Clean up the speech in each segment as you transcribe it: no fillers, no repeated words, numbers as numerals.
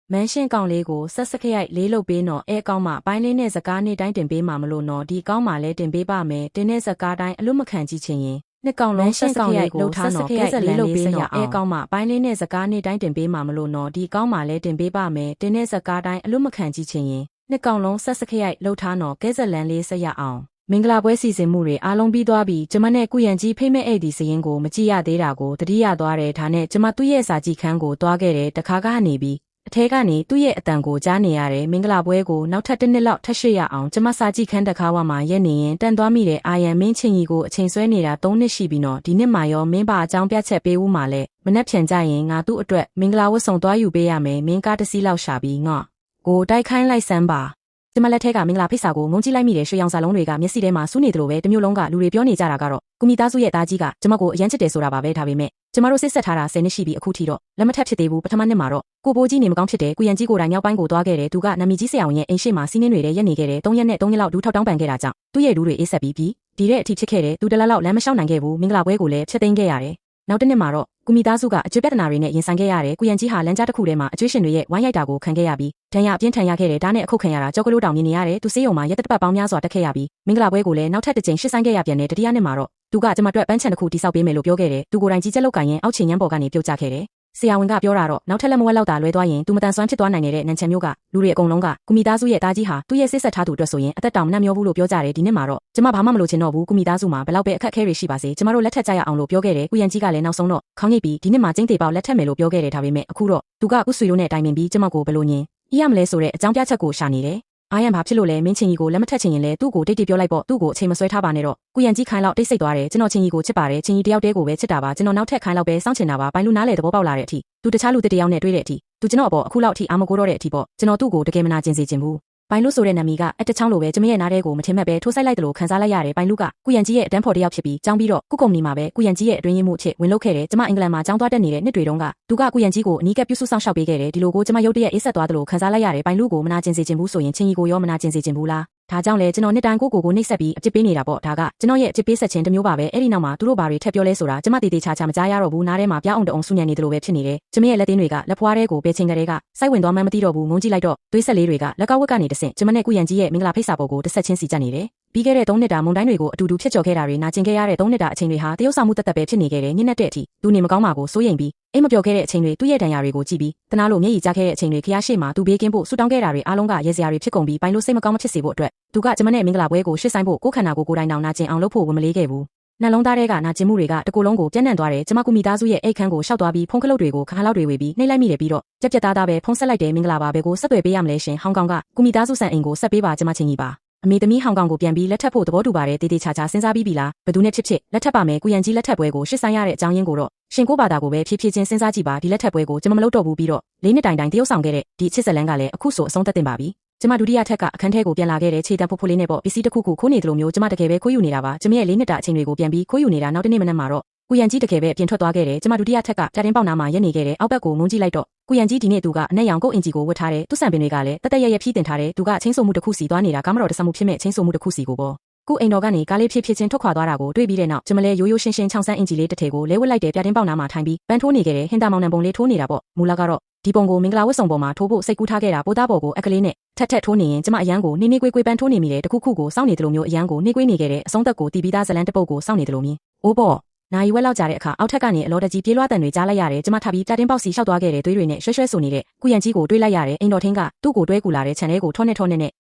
မန်းရှင်းကောင်လေးကိုဆက်စခရိုက်လေးလုပ်ပေးနော်အဲကောင်မပိုင်းလေးနဲ့စကားနေ့တိုင်းတင်ပေးမှာမလို့နော်ဒီကောင်မလည်းတင်ပေးပါမယ်တင်းတဲ့စကားတိုင်းအလို့မခံကြည့်ချင်ရင်နှစ်ကောင်လုံးရှင်းကောင်လေးကိုဆက်စခရိုက်လေးလုပ်ပေးနော်အဲကောင်မပိုင်းလေးနဲ့စကားနေ့တိုင်းတင်ပေးမှာမလို့နော်ဒီကောင်မလည်းတင်ပေးပါမယ်တင်းတဲ့စကားတိုင်းအလို့မခံကြည့်ချင်ရင်နှစ်ကောင်လုံးဆက်စခရိုက်လှုပ်ထားနော်ကဲဇက်လန်လေးဆက်ရအောင်မင်္ဂလာပွဲစီစဉ်မှုတွေအားလုံးပြီးသွားပြီကျမနဲ့ကုရန်ကြီးဖိမ့်မဲ့အိတ်ဒီစရင်ကိုမကြည့်ရသေးတာကိုတတိယသွားတယ်ဒါနဲ့ကျမသူ့ရဲ့စာကြည့်ခန်းကိုသွားခဲ့တယ်တခါကနေပြီးအထဲကနေသူ့ရဲ့အတန်ကိုကြားနေရတယ်မင်္ဂလာပွဲကိုနောက်ထပ်တစ်နှစ်လောက်ထပ်ရွှေ့ရအောင်ကျမစာကြည့်ခန်းတခါဝမှာရက်နေရင်တန်သွားမိတဲ့အာယံမင်းချင်းကြီးကိုအချိန်ဆွဲနေတာ3နှစ်ရှိပြီနော်ဒီနှစ်မှာရောမင်းပါအကြောင်းပြချက်ပေးဦးမှာလဲမနှက်ဖြန်ကြရင်ငါသူ့အတွက်မင်္ဂလာဝတ်ဆောင်သွားယူပေးရမယ်မင်းကားတစ်စီးလောက်ရှာပြီးငေါ့ကိုတိုက်ခိုင်းလိုက်စမ်းပါကျမလက်ထက်ကမင်္ဂလာဖိတ်စာကိုငုံကြည့်လိုက်မိတဲ့ရွှေရောင်စာလုံးတွေကမျက်စိထဲမှာစူးနေသလိုပဲတစ်မျိုးလုံးကလူတွေပြောနေကြတာကတော့ကုမီသားစုရဲ့သားကြီးကကျမကိုအရန်ချစ်တယ်ဆိုတာပါပဲဒါပေမဲ့ကျမတို့စစ်ဆက်ထားတာ10နှစ်ရှိပြီအခုထိတော့လက်မထက်ဖြစ်သေးဘူးပထမနှစ်မှာတော့ကိုပိုးကြီးနေမကောင်းဖြစ်တယ်ကုရန်ကြီးကိုယ်တိုင်မြောက်ပိုင်းကိုသွားခဲ့တယ်သူကနာမည်ကြီးဆရာဝန်ရဲ့အိမ်ရှိမှာစီးနှင်းတွေရက်နေခဲ့တယ်3ရက်နဲ့3ရက်လောက်ဒူးထောက်တောင်းပန်ခဲ့တာကြောင့်သူ့ရဲ့ဒူးတွေအေးဆက်ပြီးဒီတဲ့အထိဖြစ်ခဲ့တယ်သူတလားလောက်လမ်းမလျှောက်နိုင်ခဲ့ဘူးမင်္ဂလာပွဲကိုလည်းဖျက်သိမ်းခဲ့ရတယ်နောက်တစ်နှစ်မှာတော့ကုမီသားစုကအကျွေးပြဿနာတွေနဲ့ရင်ဆိုင်ခဲ့ရတယ်ကုရန်ကြီးဟာလမ်းကြားတစ်ခုထဲမှာအကျွေးရှင်တွေရဲ့ဝိုင်းရိုက်တာကိုခံခဲ့ရပြီးဒဏ်ရာအပြင်းထန်ရခဲ့တယ်ဒါနဲ့အခုခံရတာကြောက်ကလို့တောင်မြင်နေရတယ်သူစေးရုံမှာရက်တစ်ပတ်ပေါင်းများစွာတက်ခဲ့ရပြီးမင်္ဂလာပွဲကိုလည်းနောက်ထပ်တစ်ကြိမ်ရှစ်ဆိုင်ခဲ့ရပြန်တယ်တတိယနှစ်မှာတော့သူကကျမအတွက်ပန်းချန်တစ်ခုတိစောက်ပေးမယ်လို့ပြောခဲ့တယ်သူကိုယ်တိုင်ကြီးချက်လောက်ကင်ရင်အောက်ချင်ညမ်းပေါ်ကနေပြုတ်ကျခဲ့တယ်ဆရာဝန်ကပြောတာတော့နောက်ထပ်လက်မဝက်လောက်သာလွဲသွားရင်သူမတန်ဆွမ်းဖြစ်သွားနိုင်တဲ့နန်ချန်မျိုးကလူတွေအကုန်လုံးကကုမီသားစုရဲ့သားကြီးဟာသူ့ရဲ့စစ်ဆက်ထားသူအတွက်ဆိုရင်အသက်တောင်မနှံ့မျောဘူးလို့ပြောကြတယ်ဒီနှစ်မှာတော့ကျမဘာမှမလုပ်ချင်တော့ဘူးကုမီသားစုမှာဘယ်လောက်ပဲအခက်အခဲတွေရှိပါစေကျမတို့လက်ထက်ကြရအောင်လို့ပြောခဲ့တယ်ကုရန်ကြီးကလည်းနောက်ဆုံးတော့ခေါင်းညိတ်ပြီးဒီနှစ်မှာကျင်းသေးပေါက်လက်ထက်မယ်လို့ပြောခဲ့တယ်ဒါပေမဲ့အခုတော့သူကကုဆွေတို့နဲ့တိုင်ပင်ပြီးကျမကိုဘယ်လိုညင်ရမလဲဆိုတဲ့အကြောင်းပြချက်ကိုရှာနေတယ်အာရန်ဘာဖြစ်လို့လဲမင်းချင်းကြီးကိုလက်မထက်ချင်ရင်လဲသူ့ကိုတိတ်တိတ်ပြောလိုက်ပေါ့သူ့ကိုအချိန်မဆွဲထားပါနဲ့တော့ကုရန်ကြီးခိုင်းလောက်တိတ်ဆိတ်သွားတယ်ကျွန်တော်ချင်းကြီးကိုချစ်ပါတယ်ချင်းကြီးတယောက်တည်းကိုပဲချစ်တာပါကျွန်တော်နောက်ထပ်ခိုင်းလောက်ပဲစောင့်ချင်တာပါဘိုင်းလူနားလေသဘောပေါက်လာတဲ့အထိသူတခြားလူတစ်တယောက်နဲ့တွေ့တဲ့အထိသူကျွန်တော်အပေါ်အခုလောက်အထိအာမကိုတော့တဲ့အထိပေါ့ကျွန်တော်သူ့ကိုတကယ်မနာကျင်စေချင်ဘူးဘိုင်းလူဆိုတဲ့နာမည်ကအတချောင်းလိုပဲကျမရဲ့နားထဲကိုမထင်မှတ်ပဲထိုးဆိုင်လိုက်တယ်လို့ခံစားလိုက်ရတယ်ဘိုင်းလူကကုရန်ကြီးရဲ့အတန်းဖော်တယောက်ဖြစ်ပြီးကြောင်းပြီးတော့ကုကုမ္ပဏီမှာပဲကုရန်ကြီးရဲ့အတွင်းရေးမှုအဖြစ်ဝင်လုပ်ခဲ့တယ်ကျမအင်္ဂလန်မှာကြောင်းသွားတက်နေတဲ့နှစ်တွေတုန်းကသူကကုရန်ကြီးကိုအနီးကပ်ပြုစုဆောင်ရှောက်ပေးခဲ့တယ်ဒီလိုကိုကျမရုတ်တရက်အေးဆက်သွားတယ်လို့ခံစားလိုက်ရတယ်ဘိုင်းလူကိုမနာကျင်စေချင်ဘူးဆိုရင်ချင်းကြီးကိုရောမနာကျင်စေချင်ဘူးလားဒါကြောင့်လဲကျွန်တော်နှစ်တိုင်းကိုနှိပ်ဆက်ပြီးအပြစ်ပေးနေတာပေါ့ဒါကကျွန်တော်ရဲ့အပြစ်ပေးဆက်ခြင်းတစ်မျိုးပါပဲအဲ့ဒီနောက်မှာသူတို့ဘာတွေထပ်ပြောလဲဆိုတာကျမတေးသေးချာချာမကြားရတော့ဘူးနားထဲမှာပြားအောင်တအောင်ဆူညံနေတယ်လို့ပဲဖြစ်နေတယ်ကျမရဲ့လက်သေးတွေကလက်ဖွားထဲကိုပဲချင်းကလေးကစိုက်ဝင်သွားမှန်းမသိတော့ဘူးငုံကြည့်လိုက်တော့သွေးဆက်လေးတွေကလက်ကောက်ဝက်ကနေတဆင့်ကျမနဲ့ကုရန်ကြီးရဲ့မင်္ဂလာဖိတ်စာပေါ်ကိုတစ်ဆက်ချင်းစီကျနေတယ်ပြီးခဲ့တဲ့3နှစ်တာမုန်တိုင်းတွေကိုအတူတူဖြစ်ကျော်ခဲ့တာတွေနာကျင်ခဲ့ရတဲ့3နှစ်တာအချိန်တွေဟာတရုပ်ဆောင်မှုတက်တက်ပဲဖြစ်နေခဲ့တယ်ညစ်တဲ့အထိသူနေမကောင်းပါကိုစိုးရိမ်ပြီးအိမ်မပြောခဲ့တဲ့အချိန်တွေသူ့ရဲ့ဒဏ်ရာတွေကိုကြည့်ပြီးတနာလို့မျက်ရည်ကျခဲ့တဲ့အချိန်တွေခရရှိမှသူဘေးကင်းဖို့ဆူတောင်းခဲ့တာတွေအားလုံးကရဲစရာတွေဖြစ်ကုန်ပြီးပိုင်းလို့စိတ်မကောင်းမဖြစ်စေဖို့အတွက်သူကကျမနဲ့မင်္ဂလာပွဲကိုရှေ့ဆိုင်ဖို့ကိုယ်ခန္ဓာကိုယ်တိုင်တောင်နာကျင်အောင်လုပ်ဖို့ဝန်မလေးခဲ့ဘူးနှလုံးသားထဲကနာကျင်မှုတွေကတကူလုံးကိုပြန့်နှံ့သွားတယ်ကျမကူမီသားစုရဲ့အိတ်ခမ်းကိုရှောက်သွားပြီးဖုန်းကလုတ်တွေကိုခါလောက်တွေဝေပြီးနှိမ့်လိုက်မိတယ်ပြီးတော့ကြက်သားသားပဲဖုန်းဆက်လိုက်တယ်မင်္ဂလာပါပဲကိုဆက်သွယ်ပေးရမလဲရှင်ဟောင်ကောင်ကကူမီသားစုဆန်အိမ်ကိုဆက်ပေးပါကျမချင်းကြီးပါအမေသမီးဟောင်ကောင်ကိုပြန်ပြီးလက်ထပ်ဖို့သဘောတူပါတယ်တေးသေးချာချာစဉ်းစားပြီးပြီလားဘယ်သူနဲ့ဖြစ်လက်ထပ်ပါမယ်ကုရန်ကြီးလက်ထပ်ပွဲကိုရှစ်ဆိုင်ရတဲ့အကြောင်းရင်းကိုတော့ရှင်ကိုဘာသာကိုပဲဖြည်းဖြည်းချင်းစဉ်းစားကြည့်ပါဒီလက်ထပ်ပွဲကိုကျွန်မမလုပ်တော့ဘူးပြီးတော့၄နှစ်တိုင်တရုပ်ဆောင်ခဲ့တဲ့ဒီချစ်ဇလန်းကလည်းအခုဆိုအဆုံးသတ်တင်ပါပြီကျမဒုတိယထက်ကအခန်းထဲကိုပြန်လာခဲ့တဲ့ခြေတံဖိုးဖိုးလေးနဲ့ပေါ့ပစ္စည်းတစ်ခုခုခိုးနေတယ်လို့မျိုးကျမတကယ်ပဲခိုးယူနေတာပါကျမရဲ့၄နှစ်တာအချိန်တွေကိုပြန်ပြီးခိုးယူနေတာနောက်တစ်နေ့မနက်မှာတော့ကုရန်ကြီးတကယ်ပဲပြင်ထွက်သွားခဲ့တယ်ကျမဒုတိယထက်ကပြတင်းပေါက်နားမှာရက်နေခဲ့တယ်အောက်ဘက်ကိုငုံကြည့်လိုက်တော့ကုရန်ကြီးဒီနေ့သူကအနက်ရောင်ကုတ်အင်ဂျီကိုဝတ်ထားတယ်သူ့ဆံပင်တွေကလည်းတက်တက်ရရဖြီးတင်ထားတယ်သူကချင်းဆိုမှုတစ်ခုစီသွားနေတာကားမတော်တဆမှုဖြစ်မဲ့ချင်းဆိုမှုတစ်ခုစီကိုပေါ့ကုအိမ်တော်ကနေကားလေးဖြည်းဖြည်းချင်းထွက်ခွာသွားတာကိုတွေ့ပြီးတဲ့နောက်ကျမလဲရိုးရိုးရှင်းရှင်းချောင်းဆန်းအင်ဂျီလေးတစ်ထည်ကိုလဲဝတ်လိုက်တယ်ပြတင်းပေါက်နားမှာထိုင်ပြီးပန်းထိုးနေခဲ့တယ်ဟင်တာမောင်နှံပုံလေးထိုးနေတာပေါ့မူလကတော့ဒီပုံကိုမင်္ဂလာဝတ်ဆောင်ပေါ်မှာထိုးဖို့စိတ်ကူးထားခဲ့တာပိုးသားပေါ်ကိုအကလေးနဲ့ထက်ထိုးနေရင်ကျမအရန်ကိုနေကွေးပန်းထိုးနေမိတယ်တခုခုကိုစောင့်နေတယ်လို့မျိုးအရန်ကိုနေကွေးနေခဲ့တဲ့အဆုံးသက်ကိုတီးပြီးသားဇလန်းတပုတ်ကိုစောင့်နေတယ်လို့မြင်အိုးပေါ့နိုင်ဝက်လောက်ကြာတဲ့အခါအောက်ထက်ကနေအလောတကြီးပြေးလွှားတန်တွေကြားလိုက်ရတယ်ကျမထပ်ပြီးပြတင်းပေါက်စီရှောက်သွားခဲ့တဲ့သွေးတွေနဲ့ရွှဲရွှဲဆိုနေတဲ့ကုရန်ကြီးကိုတွေးလိုက်ရတယ်အိမ်တော်ထင်းကသူ့ကိုတွဲကူလာတဲ့ခြံထဲကိုထောနဲ့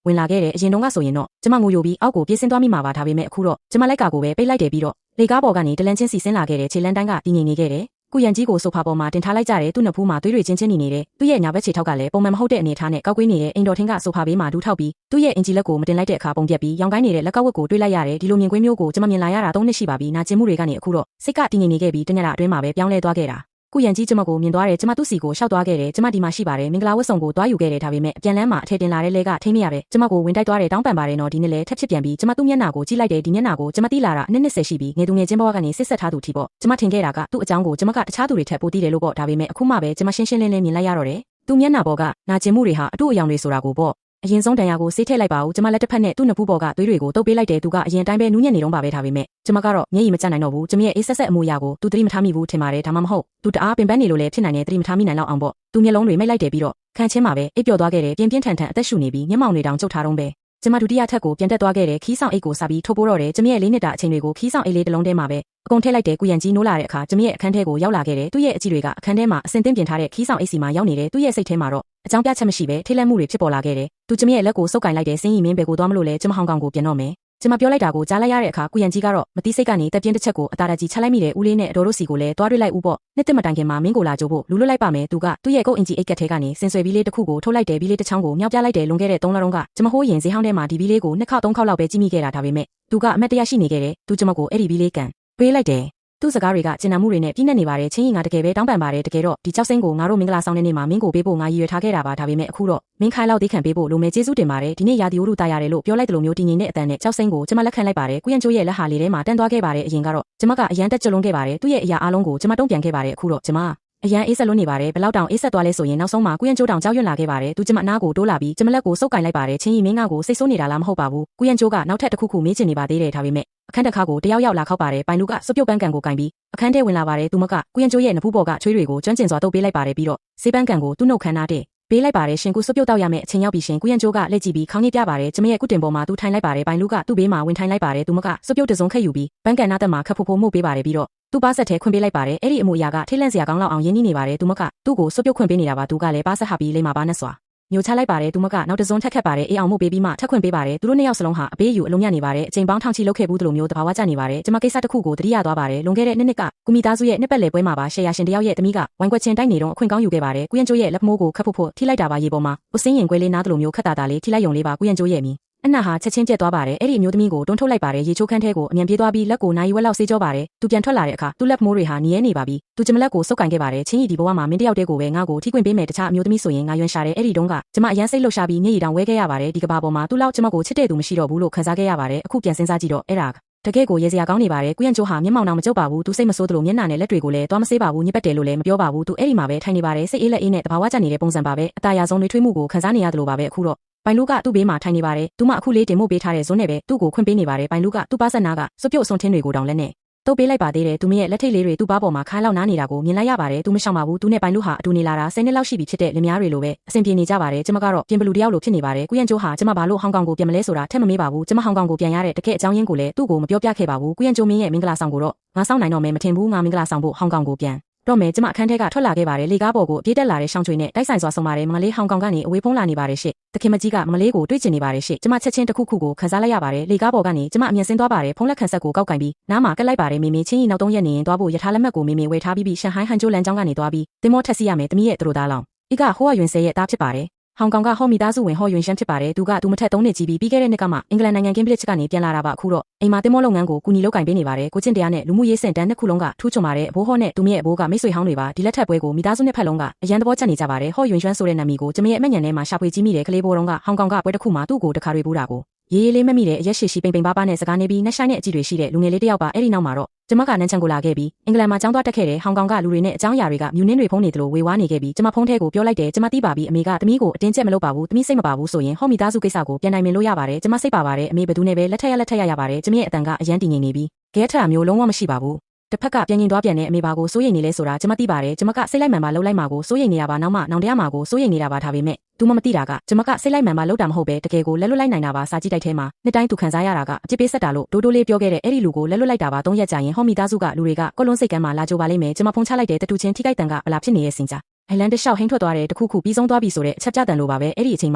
ဝင်လာခဲ့တယ်အရင်တုန်းကဆိုရင်တော့ကျမငိုယိုပြီးအောက်ကိုပြေးဆင်းသွားမိမှာပါဒါပေမဲ့အခုတော့ကျမလိုက်ကာကိုပဲပိတ်လိုက်တယ်ပြီးတော့လေကားပေါ်ကနေတလန်ချင်းစီဆင်းလာခဲ့တဲ့ခြေလန်းတိုင်းကတည်ငြိမ်နေခဲ့တယ်ကုရန်ကြီးကိုဆိုဖာပေါ်မှာတင်ထားလိုက်ကြတယ်သူ့နှစ်ဖူးမှာသွေးတွေချင်းနေတယ်သူ့ရဲ့ညာဘက်ခြေထောက်ကလည်းပုံမှန်မဟုတ်တဲ့အနေထားနဲ့ကောက်ကွေးနေတဲ့အိမ်တော်ထင်းကဆိုဖာဘေးမှာဒူးထောက်ပြီးသူ့ရဲ့အင်ဂျီလက်ကိုမတင်လိုက်တဲ့အခါပုံပြက်ပြီးရောင်ကိုင်းနေတဲ့လက်ကောက်ဝတ်ကိုတွေးလိုက်ရတယ်ဒီလိုမြင်ကွင်းမျိုးကိုကျမမြင်လာရတာ3နှစ်ရှိပါပြီနာကျင်မှုတွေကနေအခုတော့စိတ်ကတည်ငြိမ်နေခဲ့ပြီးတညတာအတွင်းမှာပဲပြောင်းလဲသွားခဲ့တာကုရန်ကြီးကျမကိုမြင်သွားတယ်ကျမသူ့စီကိုရှောက်သွားခဲ့တယ်ကျမဒီမှာရှိပါတယ်မင်္ဂလာဝတ်ဆောင်ကိုသွားယူခဲ့တယ်ဒါပေမဲ့အပြန်လမ်းမှာအထည်တင်လာတဲ့လဲကထိမ့်မရပဲကျမကိုဝင်တိုက်သွားတယ်တောင်းပန်ပါတယ်နော်ဒီနေ့လဲထပ်ဖြစ်ပြန်ပြီးကျမသူ့မျက်နှာကိုကြည့်လိုက်တယ်ဒီမျက်နှာကိုကျမသိလာတာအနည်း20ရှိပြီးငယ်သူငယ်ချင်းဘဝကနေစစ်ဆက်ထားသူထီပေါ့ကျမထင်ခဲ့တာကသူ့အကြောင်းကိုကျမကတခြားသူတွေထက်ပိုသိတယ်လို့ပေါ့ဒါပေမဲ့အခုမှပဲကျမရှင်းရှင်းလင်းလင်းမြင်လိုက်ရတော့တယ်သူ့မျက်နှာပေါ်ကနာကျင်မှုတွေဟာအတူအယောင်တွေဆိုတာကိုပေါ့အ အရင်ဆုံးတန်ရာကိုဆေးထည့်လိုက်ပါဦးကျမလက်တစ်ဖက်နဲ့သူ့နှစ်ဖူးပေါ်ကသွေးတွေကိုတုပ်ပေးလိုက်တယ်သူကအရင်တိုင်းပဲနူးညံ့နေတော့ပါပဲထားပေမဲ့ကျမကတော့မျက်ရည်မကျနိုင်တော့ဘူးကျမရဲ့အေးဆက်ဆက်အမူအရာကိုသူသတိမထားမိဘူးထင်ပါတယ်ဒါမှမဟုတ်သူတအားပင်ပန်းနေလို့လည်းဖြစ်နိုင်တယ်သတိမထားမိနိုင်လောက်အောင်ပေါ့သူမျက်လုံးတွေမိတ်လိုက်တယ်ပြီးတော့ခန့်ချင်းမှာပဲအိပ်ပျော်သွားခဲ့တယ်ပြင်းပြင်းထန်ထန်အသက်ရှူနေပြီးမျက်မှောင်တွေတောင်ကျုပ်ထားတော့ပဲကျမဒုတိယထပ်ကိုပြန်တက်သွားခဲ့တယ်ခီးဆောင်အိတ်ကိုစပြီးထိုးပိုးတော့တယ်ကျမရဲ့၄နှစ်တာအချိန်တွေကိုခီးဆောင်အိတ်လေးတစ်လုံးထဲမှာပဲအကုန်ထည့်လိုက်တယ်ကုရန်ကြီးနိုးလာတဲ့အခါကျမရဲ့အခန်းထဲကိုရောက်လာခဲ့တယ်သူ့ရဲ့အကြည့်တွေကအခန်းထဲမှာအစင်သင့်ပြင်ထားတဲ့ခီးဆောင်အိတ်စီမှာရောက်နေတယ်သူ့ရဲ့စိတ်ထဲမှာတော့အကြောင်းပြချက်မရှိပဲထိတ်လန့်မှုတွေဖြစ်ပေါ်လာခဲ့တယ်သူကျမရဲ့လက်ကိုစုပ်ကင်လိုက်တယ်စင်းရီမင်းဘယ်ကိုသွားမလို့လဲကျမဟောင်ကောင်ကိုပြန်တော့မယ်ကျမပြောလိုက်တာကိုကြားလိုက်ရတဲ့အခါကုရန်ကြီးကတော့မတိစိတ်ကနေတက်ပြင်းတစ်ချက်ကိုအတားတကြီးချလိုက်မိတယ်ဦးလေးနဲ့အတော်တို့စီကိုလည်းတွားတွေ့လိုက်ဦးပေါ့နှစ်သက်မတိုင်ခင်မှာမင်းကိုလာကြိုးဖို့လူလွတ်လိုက်ပါမယ်သူကသူ့ရဲ့ကုတ်အင်ဂျီအိတ်ကက်ထဲကနေစင်ဆွဲပြီးလေးတစ်ခုကိုထုတ်လိုက်တယ်ပြီးလေးတစ်ချောင်းကိုမြောက်ပြလိုက်တယ်လွန်ခဲ့တဲ့3လတုန်းကကျမဟိုးရင်ဈေးဟောင်းထဲမှာဒီဘီလေးကို2ခေါက်3ခေါက်လောက်ပဲကြည့်မိခဲ့တာဒါပေမဲ့သူကအမတ်တရရှိနေခဲ့တယ်သူကျမကိုအဲ့ဒီဘီလေးကန်ပေးလိုက်တယ်သူ့စကားတွေကကျင်နာမှုတွေနဲ့ပြည့်နေနေပါတယ်ချင်းရင်ငါတကယ်ပဲတောင်းပန်ပါတယ်တကယ်တော့ဒီကြောက်စိမ့်ကိုငါတို့မင်္ဂလာဆောင်တဲ့နေ့မှာမင်းကိုပေးဖို့ငါရည်ရွယ်ထားခဲ့တာပါဒါပေမဲ့အခုတော့မင်းခိုင်းလောက်သိခံပေးဖို့လိုမယ်ကျေးဇူးတင်ပါတယ်ဒီနေ့ရာသီဥတုတာရတယ်လို့ပြောလိုက်တယ်လို့မျိုးတည်ငြိမ်တဲ့အတန်နဲ့ကြောက်စိမ့်ကိုကျမလက်ခံလိုက်ပါတယ်ကုရန်ကျိုးရဲ့လက်ဟာလေးထဲမှာတန်းသွားခဲ့ပါတယ်အရင်ကတော့ကျမကအရန်တက်ကြလွန်ခဲ့ပါတယ်သူ့ရဲ့အရာအလုံးကိုကျမတုံ့ပြန်ခဲ့ပါတယ်အခုတော့ကျမအရန်အေးဆက်လွန်းနေပါတယ်ဘယ်လောက်တောင်အေးဆက်သွားလဲဆိုရင်နောက်ဆုံးမှာကုရန်ကျိုးတောင်ကြောက်ရွံ့လာခဲ့ပါတယ်သူကျမအနားကိုတိုးလာပြီးကျမလက်ကိုစုပ်ကင်လိုက်ပါတယ်ချင်းရီမင်းကကိုစိတ်ဆိုးနေတာလားမဟုတ်ပါဘူးကုရန်ကျိုးကနောက်ထပ်တစ်ခုခုမေးချင်နေပါသေးတယ်ဒါပေမဲ့အခန်းတစ်ခါကိုတယောက်ယောက်လာခောက်ပါတယ်ပိုင်လူကစွပ်ပြုတ်ပန်းကန်ကိုကင်ပြီးအခန်းထဲဝင်လာပါတယ်သူမကကုရန်ကျိုးရဲ့နဖူးပေါ်ကချွေးတွေကိုကျွမ်းကျင်စွာတုပ်ပေးလိုက်ပါတယ်ပြီးတော့ဆေးပန်းကန်ကိုသူ့နှုတ်ခမ်းနားတဲ့ပေးလိုက်ပါတယ်ရှင်ကုစွပ်ပြုတ်တောက်ရမယ့်အချိန်ရောက်ပြီရှင်ကုရန်ကျိုးကလက်ကြည့်ပြီးခေါင်းညစ်ပြပါတယ်ကျမရဲ့ကုတင်ပေါ်မှာသူထိုင်လိုက်ပါတယ်ပိုင်လူကသူ့ဘေးမှာဝင်ထိုင်လိုက်ပါတယ်သူမကစွပ်ပြုတ်တစုံခက်ယူပြီးပန်းကန်နားသက်မှာခပ်ဖို့ဖို့မှုတ်ပေးပါတယ်ပြီးတော့သူ့ပါဆက်ထဲခွင့်ပေးလိုက်ပါတယ်အဲ့ဒီအမှုအရာကထိတ်လန့်စရာကောင်းလောက်အောင်ရင်းနှီးနေပါတယ်သူမကသူ့ကိုစွပ်ပြုတ်ခွင့်ပေးနေတာပါသူကလည်းပါဆက်ဟာပြီးလိမ့်မှာပါနဲ့စွာမျိုးချလိုက်ပါတယ်သူမကနောက်တစုံထက်ခတ်ပါတယ်အေးအောင်မှုတ်ပေးပြီးမှထက်ခွင့်ပေးပါတယ်သူတို့နှစ်ယောက်စလုံးဟာအပေးယူအလုံးမြနေပါတယ်အချိန်ပေါင်းထောင်ချီလောက်ခဲ့ဘူးတို့လိုမျိုးတဘာဝကျနေပါတယ်ကျမကိစ္စတစ်ခုကိုတတိယသွားပါတယ်လွန်ခဲ့တဲ့နှစ်ကကုမီသားစုရဲ့နှစ်ပတ်လည်ပွဲမှာပါရှယ်ယာရှင်တယောက်ရဲ့သမီးကဝိုင်းကွက်ချင်းတိုက်နေတော့အခွင့်ကောင်းယူခဲ့ပါတယ်ကုရန်ကျိုးရဲ့လက်မိုးကိုခတ်ဖို့ထိလိုက်တာပါရေပေါ်မှာဥစင်းရင်ခွဲလေးနားတို့လိုမျိုးခတ်တာလေးထိလိုက်ယုံလေးပါကုရန်ကျိုးရဲ့မီအနာဟာချက်ချင်းပြက်သွားပါတယ်အဲ့ဒီအမျိုးသမီးကိုတွန်းထုတ်လိုက်ပါတယ်ရေချိုးခန်းထဲကိုအမြန်ပြေးသွားပြီးလက်ကိုနိုင်ဝက်လောက်ဆေးကြောပါတယ်သူပြန်ထွက်လာတဲ့အခါသူ့လက်မိုးတွေဟာနီးရဲနေပါပြီသူကျမလက်ကိုစုပ်ကင်ခဲ့ပါတယ်ချင်းရီဒီဘဝမှာမင်းတယောက်တည်းကိုပဲငါ့ကိုထိခွင့်ပေးမယ်တခြားအမျိုးသမီးဆိုရင်ငါရွံရှာတယ်အဲ့ဒီတုန်းကကျမအရန်စိတ်လှုပ်ရှားပြီးမျက်ရည်တောင်ဝဲခဲ့ရပါတယ်ဒီကဘာပေါ်မှာသူ့လောက်ကျမကိုချစ်တဲ့သူမရှိတော့ဘူးလို့ခံစားခဲ့ရပါတယ်အခုပြန်စဉ်းစားကြည့်တော့အဲ့ဒါတကယ်ကိုရေစရာကောင်းနေပါတယ်ကုရန်ကျိုးဟာမျက်မှောင်အောင်မကြုတ်ပါဘူးသူစိတ်မဆိုးသလိုမျက်နှာနဲ့လက်တွေကိုလည်းသွားမဆေးပါဘူးညစ်ပတ်တယ်လို့လည်းမပြောပါဘူးသူအဲ့ဒီမှာပဲထိုင်နေပါတယ်စိတ်အေးလက်အေးနဲ့တဘာဝကျနေတဲ့ပုံစံပါပဲအတားရဆုံးတွေထွေးမှုကိုခံစားနေရတယ်လို့ပါပဲအခုတော့ပိုင်လူကသူ့ဘေးမှာထိုင်နေပါတယ်သူမအခုလေးတင်မို့ပေးထားတဲ့ဇွန်းနဲ့ပဲသူ့ကိုခွင့်ပေးနေပါတယ်ပိုင်လူကသူ့ပါဆက်နာကစွပ်ပြုတ်အစွန်ထင်းတွေကိုတောင်လက်နဲ့တုပ်ပေးလိုက်ပါသေးတယ်သူမရဲ့လက်ထိတ်လေးတွေသူ့ပါးပေါ်မှာခါးလောက်နားနေတာကိုမြင်လိုက်ရပါတယ်သူမရှောင်ပါဘူးသူနဲ့ပိုင်လူဟာအတူနေလာတာ10နှစ်လောက်ရှိပြီဖြစ်တဲ့လင်မယားတွေလိုပဲအဆင်ပြေနေကြပါတယ်ကျမကတော့ပြင်ဘလူတယောက်လိုဖြစ်နေပါတယ်ကုရန်ကျိုးဟာကျမဘာလို့ဟောင်ကောင်ကိုပြန်မလဲဆိုတာထက်မမေးပါဘူးကျမဟောင်ကောင်ကိုပြန်ရတဲ့တကယ့်အကြောင်းရင်းကိုလည်းသူ့ကိုမပြောပြခဲ့ပါဘူးကုရန်ကျိုးမင်းရဲ့မင်္ဂလာဆောင်ကိုတော့ငါဆောင်နိုင်တော့မယ်မထင်ဘူးငါမင်္ဂလာဆောင်ဖို့ဟောင်ကောင်ကိုပြန်တော့မယ်ကျမအခန်းထဲကထွက်လာခဲ့ပါတယ်လေကားပေါ်ကိုပြေးတက်လာတဲ့ရှောင်းချွေနဲ့တိုက်ဆိုင်စွာဆုံးပါတယ်မင်္ဂလေးဟောင်ကောင်ကနေအဝေးဖုံးလာနေပါတယ်ရှစ်တခင်မကြီးကမင်္ဂလေးကိုတွေ့ကျင်နေပါတယ်ရှစ်ကျမချက်ချင်းတစ်ခုခုကိုခန်းစားလိုက်ရပါတယ်လေကားပေါ်ကနေကျမအမြင်ဆင်းသွားပါတယ်ဖုံးလက်ခန်းဆက်ကိုကောက်ကင်ပြီးနားမှာကက်လိုက်ပါတယ်မေမေချင်းကြီးနောက်3ရက်နေရင်သွားဖို့ရထားလက်မှတ်ကိုမေမေဝယ်ထားပြီးရှန်ဟိုင်းဟန်ကျိုးလန်ကျောင်းကနေသွားပြီးတင်မောထက်စီရမယ်တမီးရဲ့သူတို့သားလောင်းဤကဟိုးရွင်ဆဲရဲ့သားဖြစ်ပါတယ်ဟောင်ကောင်ကဟော်မီသားစုဝင်ဟော်ယွင်ရှမ်းဖြစ်ပါတယ်သူကသူမထက်3နှစ်ကြီးပြီးခဲ့တဲ့နှစ်ကမှအင်္ဂလန်နိုင်ငံကင်းဘလစ်ကနေပြန်လာတာပါအခုတော့အိမ်မှာတင်မောလုပ်ငန်းကိုကူညီလုပ်ကင်ပေးနေပါတယ်ကိုချင်းတရားနဲ့လူမှုရေးစင်တန်းနှစ်ခုလုံးကထူးချွန်ပါတယ်အဘိုးဟောနဲ့သူမရဲ့အဘိုးကမိတ်ဆွေဟောင်းတွေပါဒီလက်ထက်ပွဲကိုမိသားစုနှစ်ဖက်လုံးကအရန်သဘောကျနေကြပါတယ်ဟော်ယွင်ရှမ်းဆိုတဲ့နာမည်ကိုကျမရဲ့အမက်ညံထဲမှာရှာဖွေကြည့်မိတယ်ကလေးဘိုးတော်ကဟောင်ကောင်ကပွဲတစ်ခုမှာသူ့ကိုတခါတွေပူးတာကိုရေးရေးလေးမမိတဲ့အရက်ရှိရှိပိန်ပိန်ပါးပါးနဲ့စကားနေပြီးနှက်ဆိုင်တဲ့အကြည့်တွေရှိတဲ့လူငယ်လေးတစ်ယောက်ပါအဲ့ဒီနောက်မှာတော့ကျမကနန်းချန်ကိုလာခဲ့ပြီးအင်္ဂလန်မှာကျောင်းသွားတက်ခဲ့တဲ့ဟောင်ကောင်ကလူတွေနဲ့အကြောင်းအရာတွေကမြူနင်းတွေဖုံးနေတယ်လို့ဝေဝါးနေခဲ့ပြီးကျမဖုန်းထဲကိုပြောလိုက်တယ်ကျမသိပါပြီအမေကသမီးကိုအတင်းကျပ်မလုပ်ပါဘူးသမီးစိတ်မပါဘူးဆိုရင်ဟော်မီသားစုကိစ္စကိုပြန်နိုင်မလို့ရပါတယ်ကျမစိတ်ပါပါတယ်အမေဘသူနဲ့ပဲလက်ထက်ရပါတယ်ကျမရဲ့အတန်ကအရန်တည်ငြိမ်နေပြီးဂဲထရာမျိုးလုံးဝမရှိပါဘူးတစ်ဖက်ကပြန်ရင်သွားပြန်တဲ့အမေပါကိုစိုးရိမ်နေလဲဆိုတာကျမသိပါတယ်ကျမကစိတ်လိုက်မှန်ပါလှုပ်လိုက်မှာကိုစိုးရိမ်နေတာပါနောက်မှနောင်တရားမှာကိုစိုးရိမ်နေတာပါဒါပေမဲ့သူမသိတာကကျမကစိတ်လိုက်မှန်ပါလှုပ်တာမဟုတ်ပဲတကယ်ကိုလက်လွတ်လိုက်နိုင်တာပါစာကြည့်တိုက်ထဲမှာနှစ်တိုင်းသူခံစားရတာကအပြစ်ပေးဆက်တာလို့ဒိုးလေးပြောခဲ့တဲ့အဲ့ဒီလူကိုလက်လွတ်လိုက်တာပါ3ရက်ကြာရင်ဟော်မီသားစုကလူတွေကကော့လွန်းစိတ်ကမ်းမှာလာကြိုပါလိမ့်မယ်ကျမဖုန်းချလိုက်တဲ့တတူချင်းထိခိုက်တန်ကဘလာဖြစ်နေရဲ့စင်ကြအိုင်လန်တစ်လျှောက်ဟင်းထွက်သွားတဲ့တခုခုပြီးဆုံးသွားပြီဆိုတဲ့အချက်ပြတန်လိုပါပဲအဲ့ဒီအချိန်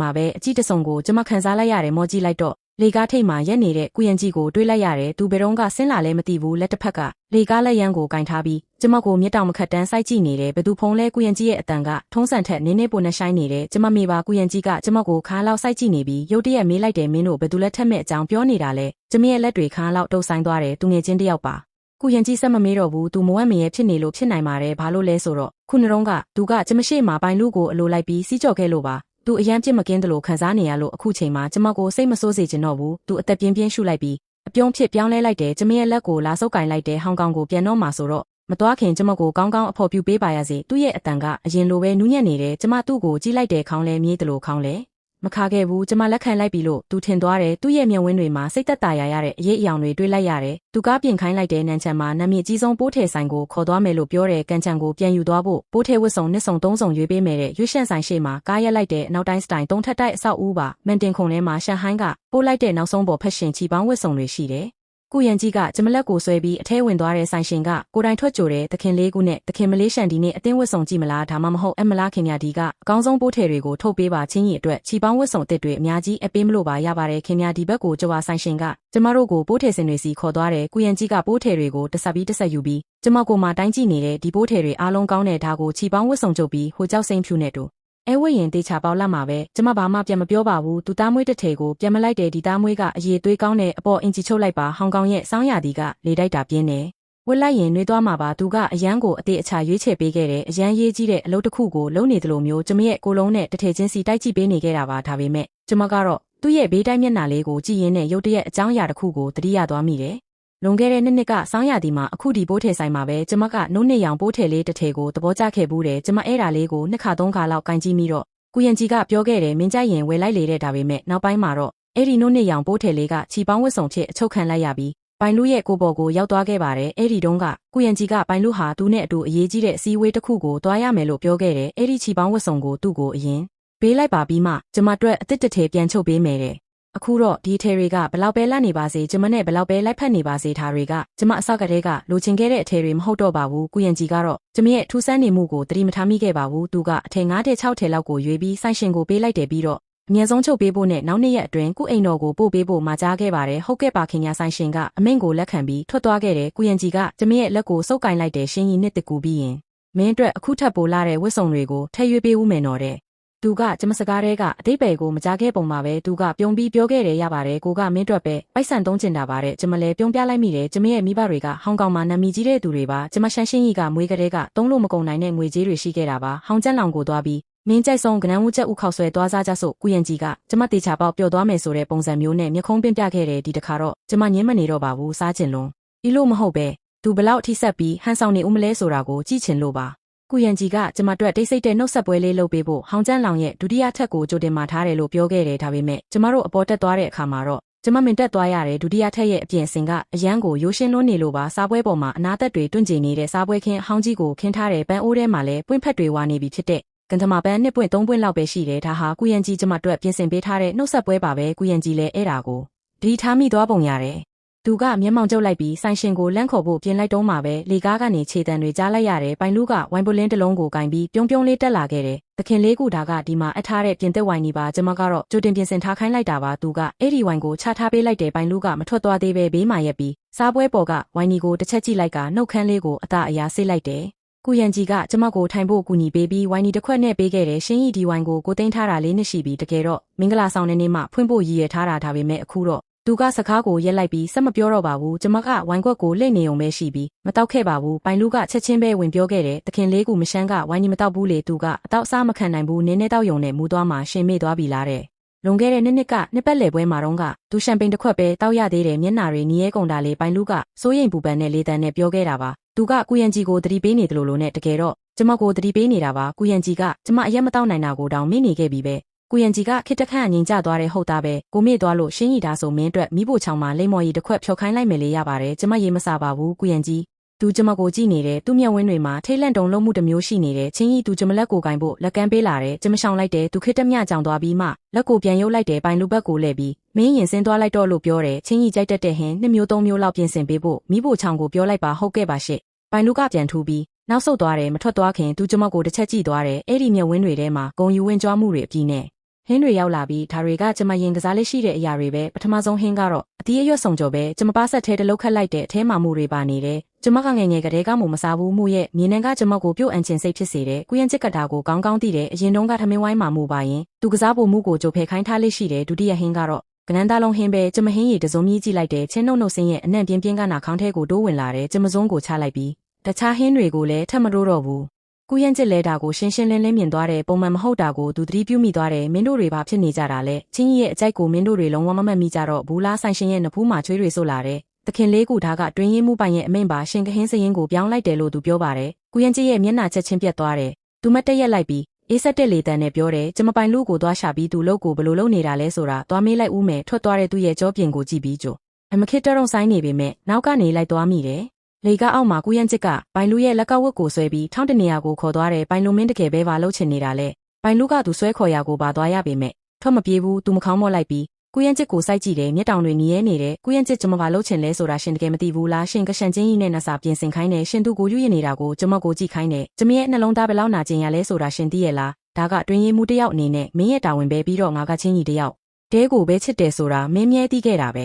မှာပဲအကြီးတဆုံကိုကျမခံစားလိုက်ရတယ်မော်ကြည့်လိုက်တော့လေကားထိပ်မှာရက်နေတဲ့ကုရန်ကြီးကိုတွေးလိုက်ရတယ်သူဘယ်တော့ကဆင်းလာလဲမသိဘူးလက်တစ်ဖက်ကလေကားလက်ရန်ကိုကင်ထားပြီးကျမကိုမျက်တောင်မခတ်တန်းစိုက်ကြည့်နေတယ်ဘသူဖုံးလဲကုရန်ကြီးရဲ့အတန်ကထုံးစံထက်နင်းနေပိုနဲ့ဆိုင်နေတယ်ကျမမေပါကုရန်ကြီးကကျမကိုခါလောက်စိုက်ကြည့်နေပြီးရုတ်တရက်မေးလိုက်တယ်မင်းတို့ဘသူလက်ထက်မဲ့အကြောင်းပြောနေတာလဲကျမရဲ့လက်တွေခါလောက်တုပ်ဆိုင်သွားတယ်သူငယ်ချင်းတယောက်ပါကုရန်ကြီးဆက်မမေးတော့ဘူးသူမဝတ်မရဲဖြစ်နေလို့ဖြစ်နိုင်ပါတယ်ဘာလို့လဲဆိုတော့ခုနှလုံးကသူကကျမရှိမှာပိုင်လူကိုအလိုလိုက်ပြီးစီးကြော်ခဲ့လို့ပါသူအရန်ပြစ်မကင်းတယ်လို့ခံစားနေရလို့အခုချိန်မှာကျမကိုစိတ်မဆိုးစေချင်တော့ဘူးသူအသက်ပြင်းပြင်းရှုလိုက်ပြီးအပြုံးဖြစ်ပြောင်းလဲလိုက်တယ်ကျမရဲ့လက်ကိုလာဆုပ်ကင်လိုက်တယ်ဟောင်ကောင်ကိုပြန်တော့မှာဆိုတော့ မသွားခင်ကျမကိုကောင်းကောင်းအဖော်ပြပေးပါရစေသူ့ရဲ့အတန်ကအရင်လိုပဲနူးညံ့နေတယ်ကျမသူ့ကိုကြည့်လိုက်တဲ့ခေါင်းလဲမြေးတယ်လို့ခေါင်းလဲမခါခဲ့ဘူးကျမလက်ခံလိုက်ပြီလို့သူထင်သွားတယ်သူ့ရဲ့မျက်ဝန်းတွေမှာစိတ်သက်သာရတဲ့အရေးအယောင်တွေတွေးလိုက်ရတယ်သူကပြင်ခိုင်းလိုက်တဲ့နန်းချံမှာနာမည်အကြီးဆုံးပိုးထည်ဆိုင်ကိုခေါ်သွားမယ်လို့ပြောတယ်ကန်ချံကိုပြန်ယူသွားဖို့ပိုးထည်ဝတ်စုံနှစ်စုံသုံးစုံရွေးပေးမယ်တဲ့ရွေးရှန့်ဆိုင်ရှိမှာကားရက်လိုက်တဲ့အနောက်တိုင်းစတိုင်သုံးထပ်တိုက်အဆောက်အဦပါမန်တင်ခုံထဲမှာရှန်ဟိုင်းကပိုးလိုက်တဲ့နောက်ဆုံးပေါ်ဖက်ရှင်ချီပေါင်းဝတ်စုံတွေရှိတယ်ကုရန်ကြီးကကျမလက်ကိုဆွဲပြီးအထဲဝင်သွားတဲ့ဆိုင်ရှင်ကကိုတိုင်ထွက်ကြိုတဲ့သခင်လေးကူနဲ့သခင်မလေးရှန်ဒီနဲ့အတင်းဝတ်စုံကြည့်မလားဒါမှမဟုတ်အမလားခင်ဗျာဒီကအကောင်းဆုံးပိုးထည်တွေကိုထုတ်ပေးပါချင်းကြီးအတွက်ချီပေါင်းဝတ်စုံအစ်တွေအများကြီးအပေးမလို့ပါရပါတယ်ခင်ဗျာဒီဘက်ကိုကြွားဆိုင်ရှင်ကကျမတို့ကိုပိုးထည်စင်တွေစီခေါ်သွားတယ်ကုရန်ကြီးကပိုးထည်တွေကိုတဆက်ပြီးတဆက်ယူပြီးကျမကိုမှတိုင်းကြည့်နေတဲ့ဒီပိုးထည်တွေအားလုံးကောင်းတဲ့ဒါကိုချီပေါင်းဝတ်စုံချုပ်ပြီးဟိုကြောက်စိမ့်ဖြူနဲ့တို့အဲဝိရင်တေချာပေါက်လက်မှာပဲကျမဘာမှပြန်မပြောပါဘူးသူသားမွေးတစ်ထည်ကိုပြန်မလိုက်တဲ့ဒီသားမွေးကအရေးသွေးကောင်းတဲ့အပေါ်အင်ဂျီချုပ်လိုက်ပါဟောင်ကောင်ရဲ့စောင်းရသည်ကလေတိုက်တာပြင်းတယ်ဝက်လိုက်ရင်နှွေးသွားမှာပါသူကအရန်ကိုအသေးအချာရွေးချယ်ပေးခဲ့တယ်အရန်ရေးကြီးတဲ့အလုပ်တစ်ခုကိုလုံးနေတယ်လို့မျိုးကျမရဲ့ကိုလုံးနဲ့တစ်ထည်ချင်းစီတိုက်ကြည့်ပေးနေခဲ့တာပါဒါပေမဲ့ကျမကတော့သူ့ရဲ့ဘေးတိုင်းမျက်နှာလေးကိုကြည့်ရင်းနဲ့ရုတ်တရက်အကြောင်းအရာတစ်ခုကိုသတိရသွားမိတယ်လွန်ခဲ့တဲ့နှစ်ကစောင်းရသည်မှာအခုဒီပိုးထည်ဆိုင်မှာပဲကျမကနိုးနှစ်ရောင်ပိုးထည်လေးတစ်ထည်ကိုသဘောကျခဲ့ဘူးတယ်ကျမအဲ့ဒါလေးကိုနှစ်ခါသုံးခါလောက်ကင်ကြည့်မိတော့ကုရန်ကြီးကပြောခဲ့တယ်မင်းကြိုက်ရင်ဝယ်လိုက်လေတဲ့ဒါပေမဲ့နောက်ပိုင်းမှာတော့အဲ့ဒီနို့နှစ်ရောင်ပိုးထည်လေးကချီပေါင်းဝတ်စုံဖြစ်အချုပ်ခံလိုက်ရပြီးပိုင်လူရဲ့ကိုပေါ်ကိုရောက်သွားခဲ့ပါတယ်အဲ့ဒီတုန်းကကုရန်ကြီးကပိုင်လူဟာသူနဲ့အတူအရေးကြီးတဲ့အစည်းအဝေးတစ်ခုကိုတွားရမယ်လို့ပြောခဲ့တယ်အဲ့ဒီချီပေါင်းဝတ်စုံကိုသူ့ကိုအရင်ပေးလိုက်ပါပြီးမှကျမအတွက်အစ်စ်တစ်ထည်ပြန်ချုပ်ပေးမယ်တဲ့အခုတော့ဒီထည်တွေကဘလောက်ပဲလက်နေပါစေကျမနဲ့ဘလောက်ပဲလိုက်ဖက်နေပါစေဒါတွေကကျမအစကတည်းကလိုချင်ခဲ့တဲ့အထည်တွေမဟုတ်တော့ပါဘူးကုရန်ကြီးကတော့ကျမရဲ့ထူးဆန်းနေမှုကိုသတိမထားမိခဲ့ပါဘူးသူကအထည်9ထည်6ထည်လောက်ကိုရွေးပြီးဆိုင်ရှင်ကိုပေးလိုက်တယ်ပြီးတော့အမြဲဆုံးချုပ်ပေးဖို့နဲ့နောက်နှစ်ရက်အတွင်းကုအိမ်တော်ကိုပို့ပေးဖို့မှာကြားခဲ့ပါတယ်ဟုတ်ကဲ့ပါခင်ဗျာဆိုင်ရှင်ကအမိန့်ကိုလက်ခံပြီးထွက်သွားခဲ့တယ်ကုရန်ကြီးကကျမရဲ့လက်ကိုစုပ်ကင်လိုက်တယ်ရှင်းကြီးနှစ်တကူပြီးရင်မင်းအတွက်အခုထပ်ပိုလာတဲ့ဝတ်စုံတွေကိုထည့်ရွေးပေးဦးမယ်နော်တဲ့သူကကျမစကားတဲကအတိတ်ပဲကိုမကြားခဲ့ပုံပါပဲသူကပြုံးပြီးပြောခဲ့တယ်ရပါတယ်ကိုကမင်းအတွက်ပဲပိုက်ဆံသုံးချင်တာပါတဲ့ကျမလည်းပြုံးပြလိုက်မိတယ်ကျမရဲ့မိဘတွေကဟောင်ကောင်မှာနာမည်ကြီးတဲ့သူတွေပါကျမရှန်ရှင်းကြီးကမွေးကလေးကသုံးလို့မကုန်နိုင်တဲ့ငွေကြေးတွေရှိခဲ့တာပါဟောင်ကျန်းလောင်ကိုသွားပြီးမင်းကြိုက်ဆုံးကနန်းဝူးချက်ဥခောက်ဆွဲသွားစားကြစို့ကုရန်ကြီးကကျမတေချာပေါက်ပျော်သွားမယ်ဆိုတဲ့ပုံစံမျိုးနဲ့မျက်ခုံးပင်းပြခဲ့တယ်ဒီတခါတော့ကျမညင်းမနေတော့ပါဘူးစားချင်လုံးဤလို့မဟုတ်ပဲသူဘလောက်အထိဆက်ပြီးဟန်ဆောင်နေဦးမလဲဆိုတာကိုကြည့်ချင်လို့ပါကုရန်ကြီးကကျမတို့တိတ်ဆိတ်တဲ့နှုတ်ဆက်ပွဲလေးလုပ်ပေးဖို့ဟောင်ကျန်းလောင်ရဲ့ဒုတိယထပ်ကိုကြိုတင်မှာထားတယ်လို့ပြောခဲ့တယ်ဒါပေမဲ့ကျမတို့အပေါ်တက်သွားတဲ့အခါမှာတော့ကျမမင်တက်သွားရတယ်ဒုတိယထပ်ရဲ့အပြင်အစင်ကအရန်ကိုရိုးရှင်းလွန်းနေလို့ပါစားပွဲပေါ်မှာအနာသက်တွေတွန့်ကျင်နေတဲ့စားပွဲခင်းအဟောင်းကြီးကိုခင်းထားတဲ့ပန်းအိုးထဲမှာလည်းပွင့်ဖက်တွေဝါနေပြီဖြစ်တဲ့ကန်ထမပန်းနှစ်ပွင့်သုံးပွင့်လောက်ပဲရှိတယ်ဒါဟာကုရန်ကြီးကျမတို့ပြင်ဆင်ပေးထားတဲ့နှုတ်ဆက်ပွဲပါပဲကုရန်ကြီးလည်းအဲ့ဒါကိုဒီထားမိသွားပုံရတယ်သူကမျက်မှောင်ကျုပ်လိုက်ပြီးဆိုင်ရှင်ကိုလန့်ခေါ်ဖို့ပြင်လိုက်တုံးမှာပဲလေကားကနေခြေတံတွေကြားလိုက်ရတယ်ပိုင်လူကဝိုင်ပိုလင်းတစ်လုံးကိုကင်ပြီးပြုံးပြုံးလေးတက်လာခဲ့တယ်သခင်လေးကူဒါကဒီမှာအထားတဲ့ပြင်သက်ဝိုင်နေပါကျမကတော့ကြိုတင်ပြင်ဆင်ထားခိုင်းလိုက်တာပါသူကအဲ့ဒီဝိုင်ကိုချထားပေးလိုက်တယ်ပိုင်လူကမထွက်သွားသေးပဲဘေးမှာရက်ပြီးစားပွဲပေါ်ကဝိုင်နီကိုတစ်ချက်ကြည့်လိုက်ကနှုတ်ခမ်းလေးကိုအသာအရာဆေးလိုက်တယ်ကုရန်ကြီးကကျမကိုထိုင်ဖို့ကူညီပေးပြီးဝိုင်နီတစ်ခွက်နဲ့ပေးခဲ့တယ်ရှင်းရီဒီဝိုင်ကိုသိမ်းထားတာလေးနှစ်ရှိပြီးတကယ်တော့မင်္ဂလာဆောင်တဲ့နေ့မှဖွင့်ဖို့ရည်ရထားတာဒါပေမဲ့အခုတော့သူကစကားကိုရက်လိုက်ပြီးဆက်မပြောတော့ပါဘူးကျမကဝိုင်ခွက်ကိုလှည့်နေုံပဲရှိပြီးမတောက်ခဲ့ပါဘူးပိုင်လူကချက်ချင်းပဲဝင်ပြောခဲ့တယ်သခင်လေးကူမရှမ်းကဝိုင်နီမတောက်ဘူးလေသူကအတော့အစားမခံနိုင်ဘူးနင်းနေတောက်ယုံနဲ့မူသွားမှရှင်မေ့သွားပြီလားတဲ့လွန်ခဲ့တဲ့နှစ်ကနှစ်ပတ်လည်ပွဲမှာတော့ကသူရှမ်ပိန်တစ်ခွက်ပဲတောက်ရသေးတယ်မျက်နာတွေနီးရဲကုန်တာလေပိုင်လူကစိုးရိမ်ပူပန်နဲ့လေတန်းနဲ့ပြောခဲ့တာပါသူကကုရန်ကြီးကိုသတိပေးနေတယ်လို့နဲ့တကယ်တော့ကျမကိုသတိပေးနေတာပါကုရန်ကြီးကကျမအရက်မတောက်နိုင်တာကိုတောင်မေ့နေခဲ့ပြီပဲကုရန်ကြီးကခစ်တခန့်ငြိမ်ကျသွားတဲ့ဟုတ်သားပဲကိုမေ့သွားလို့ရှင်းရီတာဆိုမင်းအတွက်မိဖို့ချောင်းမှာလိမ္မော်ရီတစ်ခွက်ဖြော်ခိုင်းလိုက်မယ်လေရပါတယ်ကျမရေမစားပါဘူးကုရန်ကြီးသူကျမကိုကြည့်နေတယ်သူ့မျက်ဝန်းတွေမှာထိတ်လန့်တုန်လှုပ်မှုတစ်မျိုးရှိနေတယ်ချင်းကြီးသူကျမလက်ကိုကင်ဖို့လက်ကမ်းပေးလာတယ်ကျမရှောင်လိုက်တယ်သူခစ်တမျှကြောင်သွားပြီးမှလက်ကိုပြန်ရုပ်လိုက်တယ်ပိုင်လူဘက်ကိုလှည့်ပြီးမင်းရင်ဆင်းသွားလိုက်တော့လို့ပြောတယ်ချင်းကြီးကြိုက်တတ်တဲ့ဟင်နှစ်မျိုးသုံးမျိုးလောက်ပြင်ဆင်ပေးဖို့မိဖို့ချောင်းကိုပြောလိုက်ပါဟုတ်ကဲ့ပါရှင့်ပိုင်လူကပြန်ထူပြီးနောက်ဆုတ်သွားတယ်မထွက်သွားခင်သူကျမကိုတစ်ချက်ကြည့်သွားတယ်အဲ့ဒီမျက်ဝန်းတွေထဲမှာဂုံယူဝင်ကြွားမှုတွေအပြီးနဲ့ဟင်းတွေရောက်လာပြီးဒါတွေကကျမရင်ကစားလေးရှိတဲ့အရာတွေပဲပထမဆုံးဟင်းကတော့အတီးအရွက်စုံကြော်ပဲကျမပါဆက်ထဲတလုတ်ခတ်လိုက်တဲ့အထဲမှာမှုတွေပါနေတယ်ကျမကငယ်ငယ်ကတည်းကမှမစားဘူးမှုရဲ့မြေနှံကကျမကိုပြုတ်အန်ချင်စိတ်ဖြစ်စေတယ်ကုရန်ချစ်ကတာကိုကောင်းကောင်းသိတယ်အရင်တုန်းကထမင်းဝိုင်းမှာမှုပါရင်သူကစားဖို့မှုကိုကြိုဖယ်ခိုင်းထားလေးရှိတယ်ဒုတိယဟင်းကတော့ကနန်းသားလုံးဟင်းပဲကျမဟင်းရည်တစုံမြည်ကြည့်လိုက်တယ်ချင်းနှုတ်နှုတ်ဆင်းရဲ့အနံ့ပြင်းပြင်းကနာခေါင်းထဲကိုတိုးဝင်လာတယ်ကျမစုံကိုချလိုက်ပြီးတခြားဟင်းတွေကိုလည်းထပ်မတိုးတော့ဘူးကုရန်ချစ်လဲတာကိုရှင်းရှင်းလင်းလင်းမြင်သွားတယ်ပုံမှန်မဟုတ်တာကိုသူသတိပြုမိသွားတယ်မင်းတို့တွေဘာဖြစ်နေကြတာလဲချင်းကြီးရဲ့အကြိုက်ကိုမင်းတို့တွေလုံးဝမမှတ်မိကြတော့ဘူးလားဆိုင်ရှင်ရဲ့နဖူးမှာချွေးတွေဆို့လာတယ် သခင်လေးကူထားကတွင်ရင်မှုပိုင်ရဲ့အမိန့်ပါရှင်ကဟင်းစရင်ကိုပြောင်းလိုက်တယ်လို့သူပြောပါတယ်ကုရန်ကြီးရဲ့မျက်နှာချက်ချင်းပြတ်သွားတယ်သူမတက်ရက်လိုက်ပြီးအေးဆက်တဲ့လေတန်းနဲ့ပြောတယ်ကျမပိုင်လူကိုသွားရှာပြီးသူလို့ကိုဘလို့လုပ်နေတာလဲဆိုတာသွားမေးလိုက်ဦးမယ်ထွက်သွားတဲ့သူ့ရဲ့ကြောပြင်ကိုကြည့်ပြီးကြိုအမခစ်တရုံဆိုင်နေပေမဲ့နောက်ကနေလိုက်သွားမိတယ်လေကအောက်မှာကုရန်ချစ်ကပိုင်လူရဲ့လက်ကဝတ်ကိုဆွဲပြီးထောင်းတနေရာကိုခေါ်သွားတယ်ပိုင်လူမင်းတကယ်ပဲပါလှုပ်ချင်နေတာလဲပိုင်လူကသူဆွဲခေါ်ရာကိုပါသွားရပေမဲ့ထွက်မပြေးဘူးသူမခေါင်းမော့လိုက်ပြီးကုရန်ချစ်ကိုစိုက်ကြည့်တယ်မျက်တောင်တွေနီးရဲနေတယ်ကုရန်ချစ်ကျမပါလှုပ်ချင်လဲဆိုတာရှင်တကယ်မသိဘူးလားရှင်ကရှန်ချင်းကြီးနဲ့နဆာပြင်ဆင်ခိုင်းတယ်ရှင်သူကိုယူရနေတာကိုကျမကိုကြည့်ခိုင်းတယ်ကျမရဲ့နှလုံးသားဘယ်လောက်နာကျင်ရလဲဆိုတာရှင်သိရဲ့လားဒါကတွင်ရင်မှုတယောက်အနေနဲ့မင်းရဲ့တာဝန်ပဲပြီးတော့ငါကချင်းကြီးတယောက်တဲကိုပဲချစ်တယ်ဆိုတာမင်းမြဲသိခဲ့တာပဲ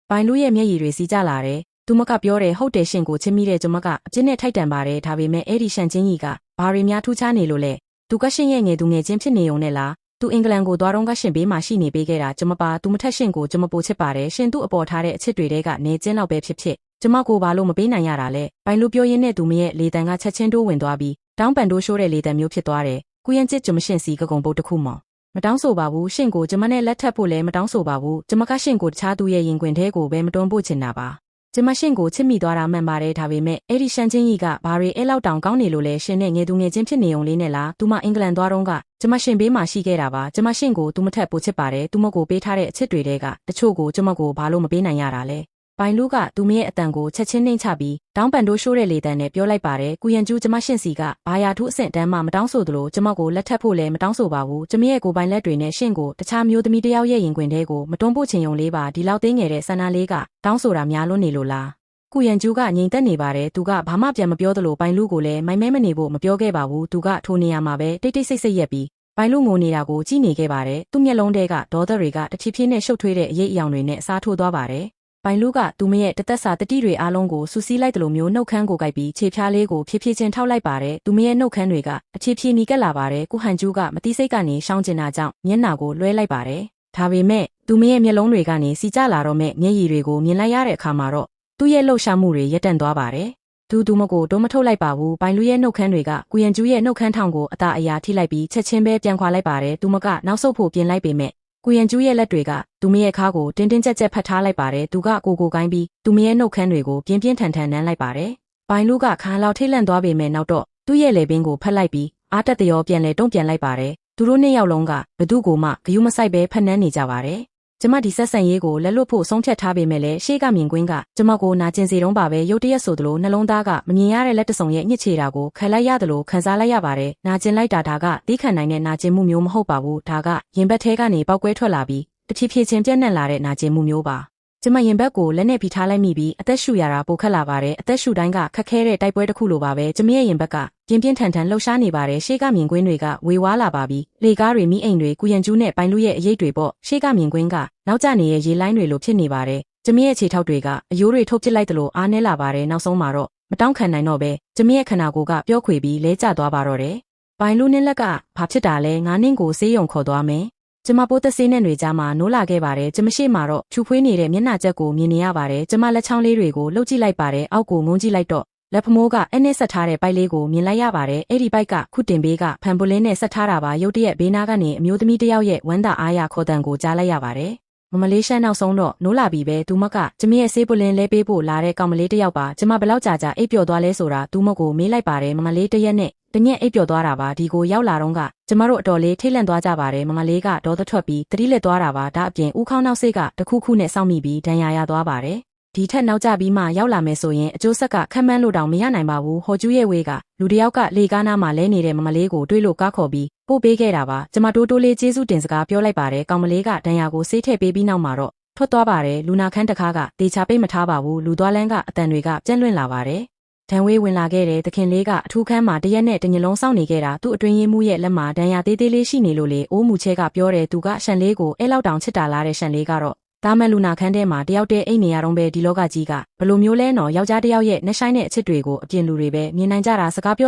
ပိုင်လူရဲ့မျက်ရည်တွေစီးကြလာတယ်သူမကပြောတယ်ဟုတ်တယ်ရှင်ကိုချစ်မိတဲ့ကျမကအပြစ်နဲ့ထိုက်တန်ပါတယ်ဒါပေမဲ့အဲ့ဒီရှန်ချင်းကြီးကဘာတွေများထူးခြားနေလို့လဲသူကရှင်ရဲ့ငယ်သူငယ်ချင်းဖြစ်နေုံနဲ့လားသူအင်္ဂလန်ကိုသွားတော့ကရှင်ဘေးမှာရှိနေပေးခဲ့တာကျမပါသူမထက်ရှင်ကိုကျမပိုချစ်ပါတယ်ရှင်သူ့အပေါ်ထားတဲ့အချစ်တွေတဲကနေကျင်းတော့ပဲဖြစ်ဖြစ်ကျမကိုဘာလို့မပေးနိုင်ရတာလဲပိုင်လူပြောရင်းနဲ့သူမရဲ့လေတံကချက်ချင်းတိုးဝင်သွားပြီးတောင်းပန်တိုးရှိုးတဲ့လေတံမျိုးဖြစ်သွားတယ်ကုရန်ချစ်ကျမရှင်စီကကုံပုတ်တစ်ခုမော်မတောင်းဆိုပါဘူးရှင်ကိုကျမနဲ့လက်ထပ်ဖို့လည်းမတောင်းဆိုပါဘူးကျမကရှင်ကိုတခြားသူရဲ့ရင်ခွင်ထဲကိုပဲမတွန်းပို့ချင်တာပါကျမရှင်ကိုချစ်မိသွားတာမှန်ပါတယ်ဒါပေမဲ့အဲ့ဒီရှန်ချင်းကြီးကဘာတွေအဲ့လောက်တောင်ကောင်းနေလို့လဲရှင်နဲ့ငယ်သူငယ်ချင်းဖြစ်နေုံလေးနဲ့လားသူမအင်္ဂလန်သွားတော့ကကျမရှင်ဘေးမှာရှိခဲ့တာပါကျမရှင်ကိုသူမထက်ပိုချစ်ပါတယ်သူမကိုပေးထားတဲ့အချစ်တွေတဲကတချို့ကိုကျမကိုဘာလို့မပေးနိုင်ရတာလဲပိုင်လူကသူမရဲ့အတန်ကိုချက်ချင်းနှိမ့်ချပြီးတောင်းပန်တိုးရှိုးတဲ့လေတံနဲ့ပြောလိုက်ပါတယ်ကုရန်ကျူးကျမရှင်စီကဘာယာထုအဆင့်တန်းမှမတောင်းဆိုသလိုကျမကိုလက်ထပ်ဖို့လည်းမတောင်းဆိုပါဘူးကျမရဲ့ကိုပိုင်လက်တွေနဲ့ရှင်ကိုတခြားမျိုးသမီးတယောက်ရဲ့ရင်ခွင်ထဲကိုမတွန်းပို့ချင်ုံလေးပါဒီလောက်သေးငယ်တဲ့ဆန္ဒလေးကတောင်းဆိုတာများလွန်းနေလို့လားကုရန်ကျူးကငြိမ်သက်နေပါတယ်သူကဘာမှပြန်မပြောသလိုပိုင်လူကိုလည်းမိုင်မဲမနေဖို့မပြောခဲ့ပါဘူးသူကထိုနေရာမှာပဲတိတ်တိတ်ဆိတ်ဆိတ်ရက်ပြီးပိုင်လူငိုနေတာကိုကြည့်နေခဲ့ပါတယ်သူ့မျက်လုံးထဲကဒေါသတွေကတဖြည်းဖြည်းနဲ့ရှုပ်ထွေးတဲ့အရေးအယောင်တွေနဲ့အစားထိုးသွားပါတယ်ပိုင်လူကသူမရဲ့တသက်စာတတိတွေအားလုံးကိုစူးစီးလိုက်တယ်လို့မျိုးနှုတ်ခမ်းကိုကိုက်ပြီးခြေဖြားလေးကိုဖြည်းဖြည်းချင်းထောက်လိုက်ပါတယ်သူမရဲ့နှုတ်ခမ်းတွေကအခြေဖြည်းနီးကပ်လာပါတယ်ကုဟန်ကျူးကမတိစိတ်ကနေရှောင်းကျင်တာကြောင့်မျက်နှာကိုလွှဲလိုက်ပါတယ်ဒါပေမဲ့သူမရဲ့မျက်လုံးတွေကနေစီကျလာတော့မဲ့မျက်ရည်တွေကိုမြင်လိုက်ရတဲ့အခါမှာတော့သူ့ရဲ့လှုပ်ရှားမှုတွေရပ်တန့်သွားပါတယ်သူမကိုတော့မထုတ်လိုက်ပါဘူးပိုင်လူရဲ့နှုတ်ခမ်းတွေကကုရန်ကျူးရဲ့နှုတ်ခမ်းထောင်ကိုအသာအရာထိလိုက်ပြီးချက်ချင်းပဲပြန်ခွာလိုက်ပါတယ်သူမကနောက်ဆုတ်ဖို့ပြင်လိုက်ပေမဲ့ကုရန်ကျူးရဲ့လက်တွေကသူမရဲ့ခါကိုတင်းတင်းကြပ်ကြပ်ဖတ်ထားလိုက်ပါတယ်သူကကိုကိုကိုင်းပြီးသူမရဲ့နှုတ်ခမ်းတွေကိုပြင်းပြင်းထန်ထန်နမ်းလိုက်ပါတယ်ပိုင်လူကခါလောက်ထိတ်လန့်သွားပေမဲ့နောက်တော့သူ့ရဲ့လေပင်ကိုဖတ်လိုက်ပြီးအားတက်တရောပြန်လဲတုံ့ပြန်လိုက်ပါတယ်သူတို့နှစ်ယောက်လုံးကဘသူ့ကိုမှဂယုမဆိုင်ပဲဖက်နှမ်းနေကြပါတယ်ကျမဒီဆက်ဆံရေးကိုလက်လွတ်ဖို့ဆုံးဖြတ်ထားပေမဲ့လည်းရှေ့ကမြင်ကွင်းကကျမကိုနာကျင်စေတုံးပါပဲရုတ်တရက်ဆိုသလိုနှလုံးသားကမမြင်ရတဲ့လက်တစုံရဲ့ညှစ်ချေတာကိုခံလိုက်ရသလိုခံစားလိုက်ရပါတယ်နာကျင်လိုက်တာဒါကသီးခံနိုင်တဲ့နာကျင်မှုမျိုးမဟုတ်ပါဘူးဒါကရင်ဘတ်ထဲကနေပေါက်ကွဲထွက်လာပြီးတဖြည်းဖြည်းချင်းပြန့်နှံ့လာတဲ့နာကျင်မှုမျိုးပါကျမရင်ဘတ်ကိုလက်နဲ့ဖိထားလိုက်မိပြီးအသက်ရှူရတာပိုခက်လာပါတယ်အသက်ရှူတိုင်းကခက်ခဲတဲ့တိုက်ပွဲတစ်ခုလိုပါပဲကျမရဲ့ရင်ဘတ်ကပြင်းပြင်းထန်ထန်လှုပ်ရှားနေပါတယ်ရှေ့ကမြင်ကွင်းတွေကဝေဝါးလာပါပြီလေကားတွေမိအိမ်တွေကုရန်ကျူးနဲ့ပိုင်လူရဲ့အရေးတွေပေါ့ရှေ့ကမြင်ကွင်းကနောက်ကျနေတဲ့ရေလိုင်းတွေလိုဖြစ်နေပါတယ်ကျမရဲ့ခြေထောက်တွေကအယိုးတွေထုတ်ပစ်လိုက်သလိုအားနည်းလာပါတယ်နောက်ဆုံးမှာတော့မတောင်းခံနိုင်တော့ပဲကျမရဲ့ခန္ဓာကိုယ်ကပျော့ခွေပြီးလဲကျသွားပါတော့တယ်ပိုင်လူနဲ့လက်ကဘာဖြစ်တာလဲငါနင့်ကိုဆေးရုံခေါ်သွားမယ်ကျမပိုးသက်ဆေးနဲ့တွေကြားမှာနိုးလာခဲ့ပါတယ်ကျမရှိမှာတော့ချူဖွေးနေတဲ့မျက်နှာချက်ကိုမြင်နေရပါတယ်ကျမလက်ချောင်းလေးတွေကိုလှုပ်ကြည့်လိုက်ပါတယ်အောက်ကိုငုံကြည့်လိုက်တော့လက်ဖမိုးကအနဲ့ဆက်ထားတဲ့ပိုက်လေးကိုမြင်လိုက်ရပါတယ်အဲ့ဒီပိုက်ကခုတင်ဘေးကဖန်ပူလင်းနဲ့ဆက်ထားတာပါရုတ်တရက်ဘေးနားကနေအမျိုးသမီးတစ်ယောက်ရဲ့ဝမ်းသာအားရခေါ်တံကိုကြားလိုက်ရပါတယ်မလေးရှားနောက်ဆုံးတော့နိုးလာပြီပဲသူမကကျမရဲ့ဆေးပူလင်းလဲပေးဖို့လာတဲ့ကောင်မလေးတစ်ယောက်ပါကျမဘလောက်ကြာအိပ်ပျော်သွားလဲဆိုတာသူမကိုမေးလိုက်ပါတယ်မလေးတစ်ရက်နဲ့တညက်အိပ်ပျော်သွားတာပါဒီကိုရောက်လာတော့ကကျမတို့အတော်လေးထိတ်လန့်သွားကြပါတယ်မလေးကဒေါသထွက်ပြီးတတိလက်သွားတာပါဒါအပြင်ဦးခေါင်းနောက်စိတ်ကတခုခုနဲ့စောင့်မိပြီးဒဏ်ရာရသွားပါတယ်ဒီထက်နောက်ကျပြီးမှရောက်လာမယ်ဆိုရင်အကျိုးဆက်ကခက်မှန်းလို့တောင်မရနိုင်ပါဘူးဟော်ကျူးရဲ့ဝေးကလူတယောက်ကလေကားနားမှာလဲနေတဲ့မလေးကိုတွေးလို့ကားခေါ်ပြီးပို့ပေးခဲ့တာပါကျမတိုးတိုးလေးကျေးဇူးတင်စကားပြောလိုက်ပါတယ်ကောင်မလေးကဒဏ်ရာကိုဆေးထည့်ပေးပြီးနောက်မှာတော့ထွက်သွားပါတယ်လူနာခန်းတကားကတေချာပိတ်မထားပါဘူးလူသွားလန်းကအတန်တွေကပြန့်လွင့်လာပါတယ်ဒဏ်ဝေးဝင်လာခဲ့တဲ့သခင်လေးကအထူးခန်းမှာတရက်နဲ့တညလုံးစောင့်နေခဲ့တာသူ့အတွင်းရေးမှုရဲ့လက်မှာဒဏ်ရာသေးသေးလေးရှိနေလို့လေအိုးမူချဲကပြောတယ်သူကရှန်လေးကိုအဲ့လောက်တောင်ချစ်တာလားတဲ့ရှန်လေးကတော့ဒါမှလူနာခန်းထဲမှာတယောက်တည်းအိတ်နေရတော့ပဲဒီလောကကြီးကဘလို့မျိုးလဲနော်ယောက်ျားတယောက်ရဲ့နှဆိုင်တဲ့အချစ်တွေကိုအပြင်လူတွေပဲမြင်နိုင်ကြတာစကားပြေ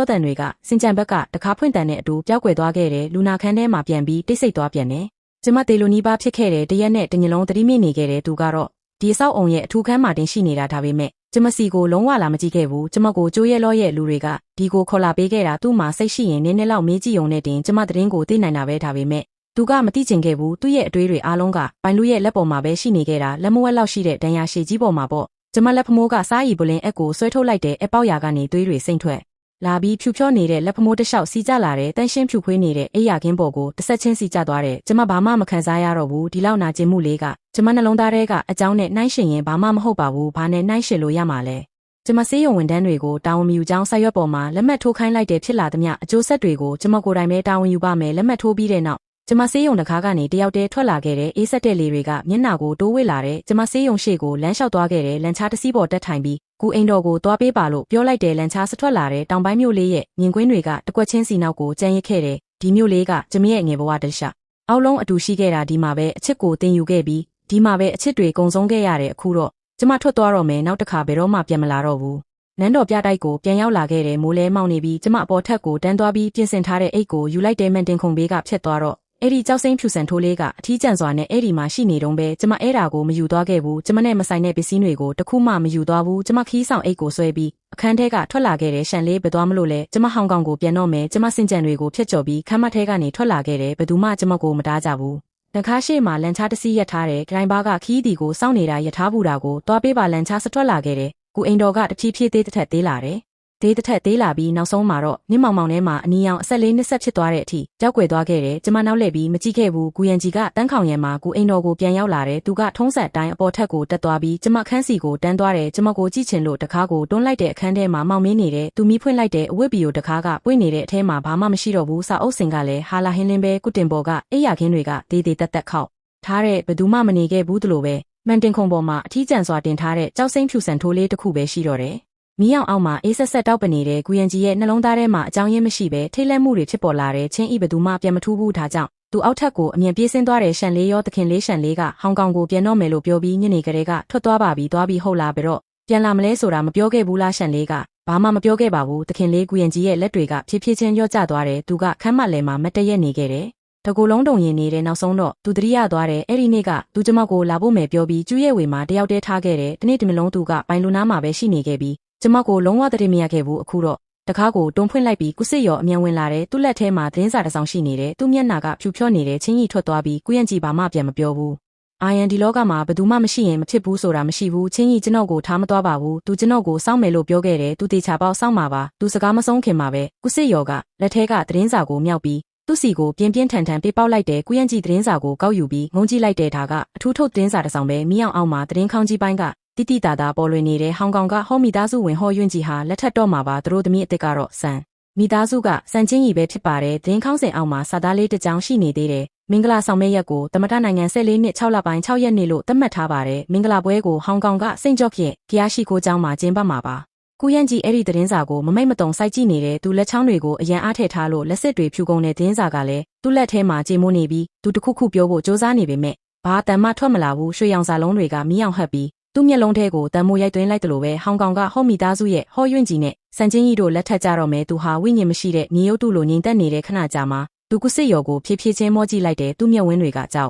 ာတဲ့တွေကစင်ကြံဘက်ကတခါဖွင့်တန်တဲ့အတူပျောက်ကွယ်သွားခဲ့တယ်လူနာခန်းထဲမှာပြန်ပြီးတိတ်ဆိတ်သွားပြန်တယ်ကျမတေလိုနီးပါးဖြစ်ခဲ့တဲ့တရက်နဲ့တညလုံးသတိမိနေခဲ့တဲ့သူကတော့ဒီဆောက်အုံရဲ့အထူးခန်းမှာတင်ရှိနေတာဒါပေမဲ့ကျမစီကိုလုံးဝလာမကြည့်ခဲ့ဘူးကျမကိုကြိုးရဲလောရဲ့လူတွေကဒီကိုခေါ်လာပေးခဲ့တာသူ့မှာစိတ်ရှိရင်နည်းနည်းလောက်မေးကြည့်ုံနဲ့တင်ကျမသတင်းကိုသိနိုင်တာပဲဒါပေမဲ့သူကမသိချင်ခဲ့ဘူးသူ့ရဲ့အတွေးတွေအားလုံးကပိုင်လူရဲ့လက်ပေါ်မှာပဲရှိနေခဲ့တာလက်မဝက်လောက်ရှိတဲ့ဒဏ်ရာရှည်ကြီးပေါ်မှာပေါ့ ကျမလက်ဖမိုးကစားရီပလင်အက်ကိုဆွဲထုတ်လိုက်တဲ့အပေါက်ရာကနေသွေးတွေစိမ့်ထွက်လာပြီးဖြူဖြောနေတဲ့လက်ဖမိုးတစ်လျှောက်စီးကျလာတဲ့တန်းရှင်းဖြူခွေးနေတဲ့အိယာခင်းပေါ်ကိုတစ်ဆက်ချင်းစီကျသွားတဲ့ကျမဘာမှမခံစားရတော့ဘူးဒီလောက်နာကျင်မှုလေးကကျမနှလုံးသားထဲကအကြောင်းနဲ့နှိုင်းရှင်ရင်ဘာမှမဟုတ်ပါဘူးဘာနဲ့နှိုင်းရှင်လို့ရမှာလဲကျမဆေးရုံဝန်ထမ်းတွေကိုတာဝန်မယူကြောင်းစာရွက်ပေါ်မှာလက်မှတ်ထိုးခိုင်းလိုက်တဲ့ဖြစ်လာသမျှအကျိုးဆက်တွေကိုကျမကိုယ်တိုင်ပဲတာဝန်ယူပါမယ်လက်မှတ်ထိုးပြီးတဲ့နောက်ကျမဆေးရုံတကားကနေတယောက်တည်းထွက်လာခဲ့တဲ့အေးဆက်တဲ့လေတွေကမျက်နှာကိုတိုးဝစ်လာတဲ့ကျမဆေးရုံရှေ့ကိုလမ်းလျှောက်သွားခဲ့တဲ့လန်ချားတစ်စီးပေါ်တက်ထိုင်ပြီးကူအိမ်တော်ကိုသွားပေးပါလို့ပြောလိုက်တဲ့လန်ချားစထွက်လာတဲ့တောင်ပိုင်းမြို့လေးရဲ့မြင်ကွင်းတွေကတကွက်ချင်းစီနောက်ကိုကြမ်းရစ်ခဲ့တဲ့ဒီမြို့လေးကကျမရဲ့ငယ်ဘဝတလျှောက်အောက်လုံးအတူရှိခဲ့တာဒီမှာပဲအချစ်ကိုတင်ယူခဲ့ပြီးဒီမှာပဲအချစ်တွေကုံဆုံးခဲ့ရတဲ့အခုတော့ကျမထွက်သွားတော့မယ်နောက်တစ်ခါဘယ်တော့မှပြန်မလာတော့ဘူးနန်းတော်ပြတိုက်ကိုပြန်ရောက်လာခဲ့တဲ့မိုးလဲမောင်နေပြီးကျမအပေါ်ထက်ကိုတန်းသွားပြီးပြင်ဆင်ထားတဲ့အိတ်ကိုယူလိုက်တဲ့မန်တင်ခုံဘေးကဖြတ်သွားတော့အဲ့ဒီကြောက်စိမ့်ဖြူစံထိုးလေးကအထီးကျန်စွာနဲ့အဲ့ဒီမှာရှိနေတုံးပဲကျမအဲ့ဒါကိုမယူသွားခဲ့ဘူးကျမနဲ့မဆိုင်တဲ့ပစ္စည်းတွေကိုတခုမှမယူသွားဘူးကျမခီးဆောင်အိတ်ကိုဆွဲပြီးအခန်းထဲကထွက်လာခဲ့တဲ့ရှန်လေးဘယ်သွားမလို့လဲကျမဟောင်ကောင်ကိုပြန်တော့မယ်ကျမစင်ကြံတွေကိုဖျက်ကျော်ပြီးခမ်းမထဲကနေထွက်လာခဲ့တယ်ဘယ်သူမှကျမကိုမတားကြဘူးတခါရှိမှလန်ချားတစီးရက်ထားတဲ့ဂရိုင်းဘာကခီးဒီကိုစောင့်နေတာရထားဘူးတာကိုသွားပေးပါလန်ချားစထွက်လာခဲ့တယ်ကူအိမ်တော်ကတဖြည်းဖြည်းသေးတစ်ထက်သေးလာတယ်ဒေးတစ်ထက်သေးလာပြီးနောက်ဆုံးမှာတော့နင်းမောင်မောင်ထဲမှာအနီရောင်အဆက်လေးနှစ်ဆက်ဖြစ်သွားတဲ့အထိကြောက်ွယ်သွားခဲ့တယ်ကျမနောက်လှည့်ပြီးမကြည့်ခဲ့ဘူးကူရန်ကြီးကတန်းခေါင်ရံမှာကူအိမ်တော်ကိုပြန်ရောက်လာတယ်သူကထုံးဆက်တိုင်းအပေါ်ထက်ကိုတက်သွားပြီးကျမခန်းစီကိုတန်းသွားတယ်ကျမကိုကြည့်ချင်လို့တကားကိုတွန်းလိုက်တဲ့အခန်းထဲမှာမောင်မင်းနေတဲ့သူမီးဖွင့်လိုက်တဲ့အဝတ်ဘီကိုတကားကပွင့်နေတဲ့အထဲမှာဘာမှမရှိတော့ဘူးစာအုပ်စင်ကလည်းဟာလာဟင်းလင်းပဲကုတင်ပေါ်ကအိယာခင်းတွေကဒေးတက်တက်ခောက်ထားတဲ့ဘယ်သူမှမနေခဲ့ဘူးတလို့ပဲမန်တင်ခုံပေါ်မှာအထီးကျန်စွာတင်ထားတဲ့ကြောက်စိမ့်ဖြူစံထိုးလေးတစ်ခုပဲရှိတော့တယ်မီးအောင်အောက်မှာအေးဆက်ဆက်တောက်ပနေတဲ့ကူရန်ကြီးရဲ့နှလုံးသားထဲမှာအကြောင်းရင်းမရှိပဲထိတ်လန့်မှုတွေဖြစ်ပေါ်လာတဲ့ချင်းဤဘသူမှပြန်မထူးဘူးဒါကြောင့်သူအောက်ထက်ကိုအမြန်ပြေးဆင်းသွားတဲ့ရှန်လေးရောသခင်လေးရှန်လေးကဟောင်ကောင်ကိုပြန်တော့မယ်လို့ပြောပြီးညနေကလေးကထွက်သွားပါပြီသွားပြီးဟုတ်လားဘယ်တော့ပြန်လာမလဲဆိုတာမပြောခဲ့ဘူးလားရှန်လေးကဘာမှမပြောခဲ့ပါဘူးသခင်လေးကူရန်ကြီးရဲ့လက်တွေကဖြည်းဖြည်းချင်းရော့ကျသွားတယ်သူကခမ်းမလဲမှာမတရက်နေခဲ့တယ်တကူလုံးတုံရင်နေတဲ့နောက်ဆုံးတော့သူတတိယသွားတယ်အဲ့ဒီနေ့ကသူကျမကိုလာဖို့မယ်ပြောပြီးကျူးရဲ့ဝေမှာတယောက်တည်းထားခဲ့တယ်တနေ့တမလုံးသူကပိုင်လူနာမှာပဲရှိနေခဲ့ပြီးကျမကိုလုံးဝတည်းမရခဲ့ဘူးအခုတော့တကားကိုတွန်းဖွင့်လိုက်ပြီးကုစစ်ရောအမြန်ဝင်လာတယ်သူ့လက်ထဲမှာသတင်းစာတစ်စောင်ရှိနေတယ်သူ့မျက်နှာကဖြူဖြောနေတဲ့ချင်းကြီးထွက်သွားပြီးကုရန်ကြီးဘာမှပြန်မပြောဘူးအာယန်ဒီလောကမှာဘယ်သူမှမရှိရင်မဖြစ်ဘူးဆိုတာမရှိဘူးချင်းကြီးကျွန်တော်ကိုထားမသွားပါဘူးသူကျွန်တော်ကိုစောင့်မယ်လို့ပြောခဲ့တယ်သူတေချာပေါက်စောင့်မှာပါသူစကားမဆုံးခင်မှာပဲကုစစ်ရောကလက်ထဲကသတင်းစာကိုမြောက်ပြီးသူ့စီကိုပြင်းပြင်းထန်ထန်ပေးပေါက်လိုက်တယ်ကုရန်ကြီးသတင်းစာကိုကောက်ယူပြီးငုံကြည့်လိုက်တဲ့ဒါကအထူးထုတ်သတင်းစာတစ်စောင်ပဲမီးအောင်မှာသတင်းခေါင်းကြီးပိုင်းကတိတိတာတာပေါ်လွင်နေတဲ့ဟောင်ကောင်ကဟောမီသားစုဝင်ဟော်ယွန့်ကြီးဟာလက်ထက်တော့မှာပါသူတို့သမီးအစ်စ်ကတော့ဆန်မိသားစုကစံချင်းကြီးပဲဖြစ်ပါတယ်သတင်းခေါင်းစဉ်အောက်မှာစာသားလေးတစ်ကြောင်းရှိနေသေးတယ်မင်္ဂလာဆောင်မဲ့ရက်ကိုသမ္မတနိုင်ငံ14နှစ်6လပိုင်း6ရက်နေ့လို့သတ်မှတ်ထားပါတယ်မင်္ဂလာပွဲကိုဟောင်ကောင်ကစိန့်ဂျော့ခ်ရဲ့ဂီယာရှိကိုကျောင်းမှာကျင်းပမှာပါကူရန်ကြီးအဲ့ဒီသတင်းစာကိုမမိတ်မတုံစိုက်ကြည့်နေတဲ့သူလက်ချောင်းတွေကိုအရန်အားထည့်ထားလို့လက်စစ်တွေဖြူကုန်တဲ့သတင်းစာကလည်းသူ့လက်ထဲမှာကြေမိုးနေပြီးသူတခုခုပြောဖို့စ조사နေပေမဲ့ဘာအတန်မှထွက်မလာဘူးရွှေရောင်စာလုံးတွေကမီးအောင်ဟပ်ပြီးသူ့မျက်လုံးထဲကိုတန်မိုးရိုက်သွင်းလိုက်တယ်လို့ပဲဟောင်ကောင်ကဟော့မီသားစုရဲ့ဟော်ယွန့်ကြီးနဲ့စန်ချင်းကြီးတို့လက်ထက်ကြတော့မယ်သူဟာဝိညာဉ်မရှိတဲ့မြေရုပ်တုလိုငြိမ်သက်နေတဲ့ခဏကြာမှာသူကုစစ်ရော်ကိုဖြည်းဖြည်းချင်းမောကြည့်လိုက်တယ်သူ့မျက်ဝန်းတွေကကြောက်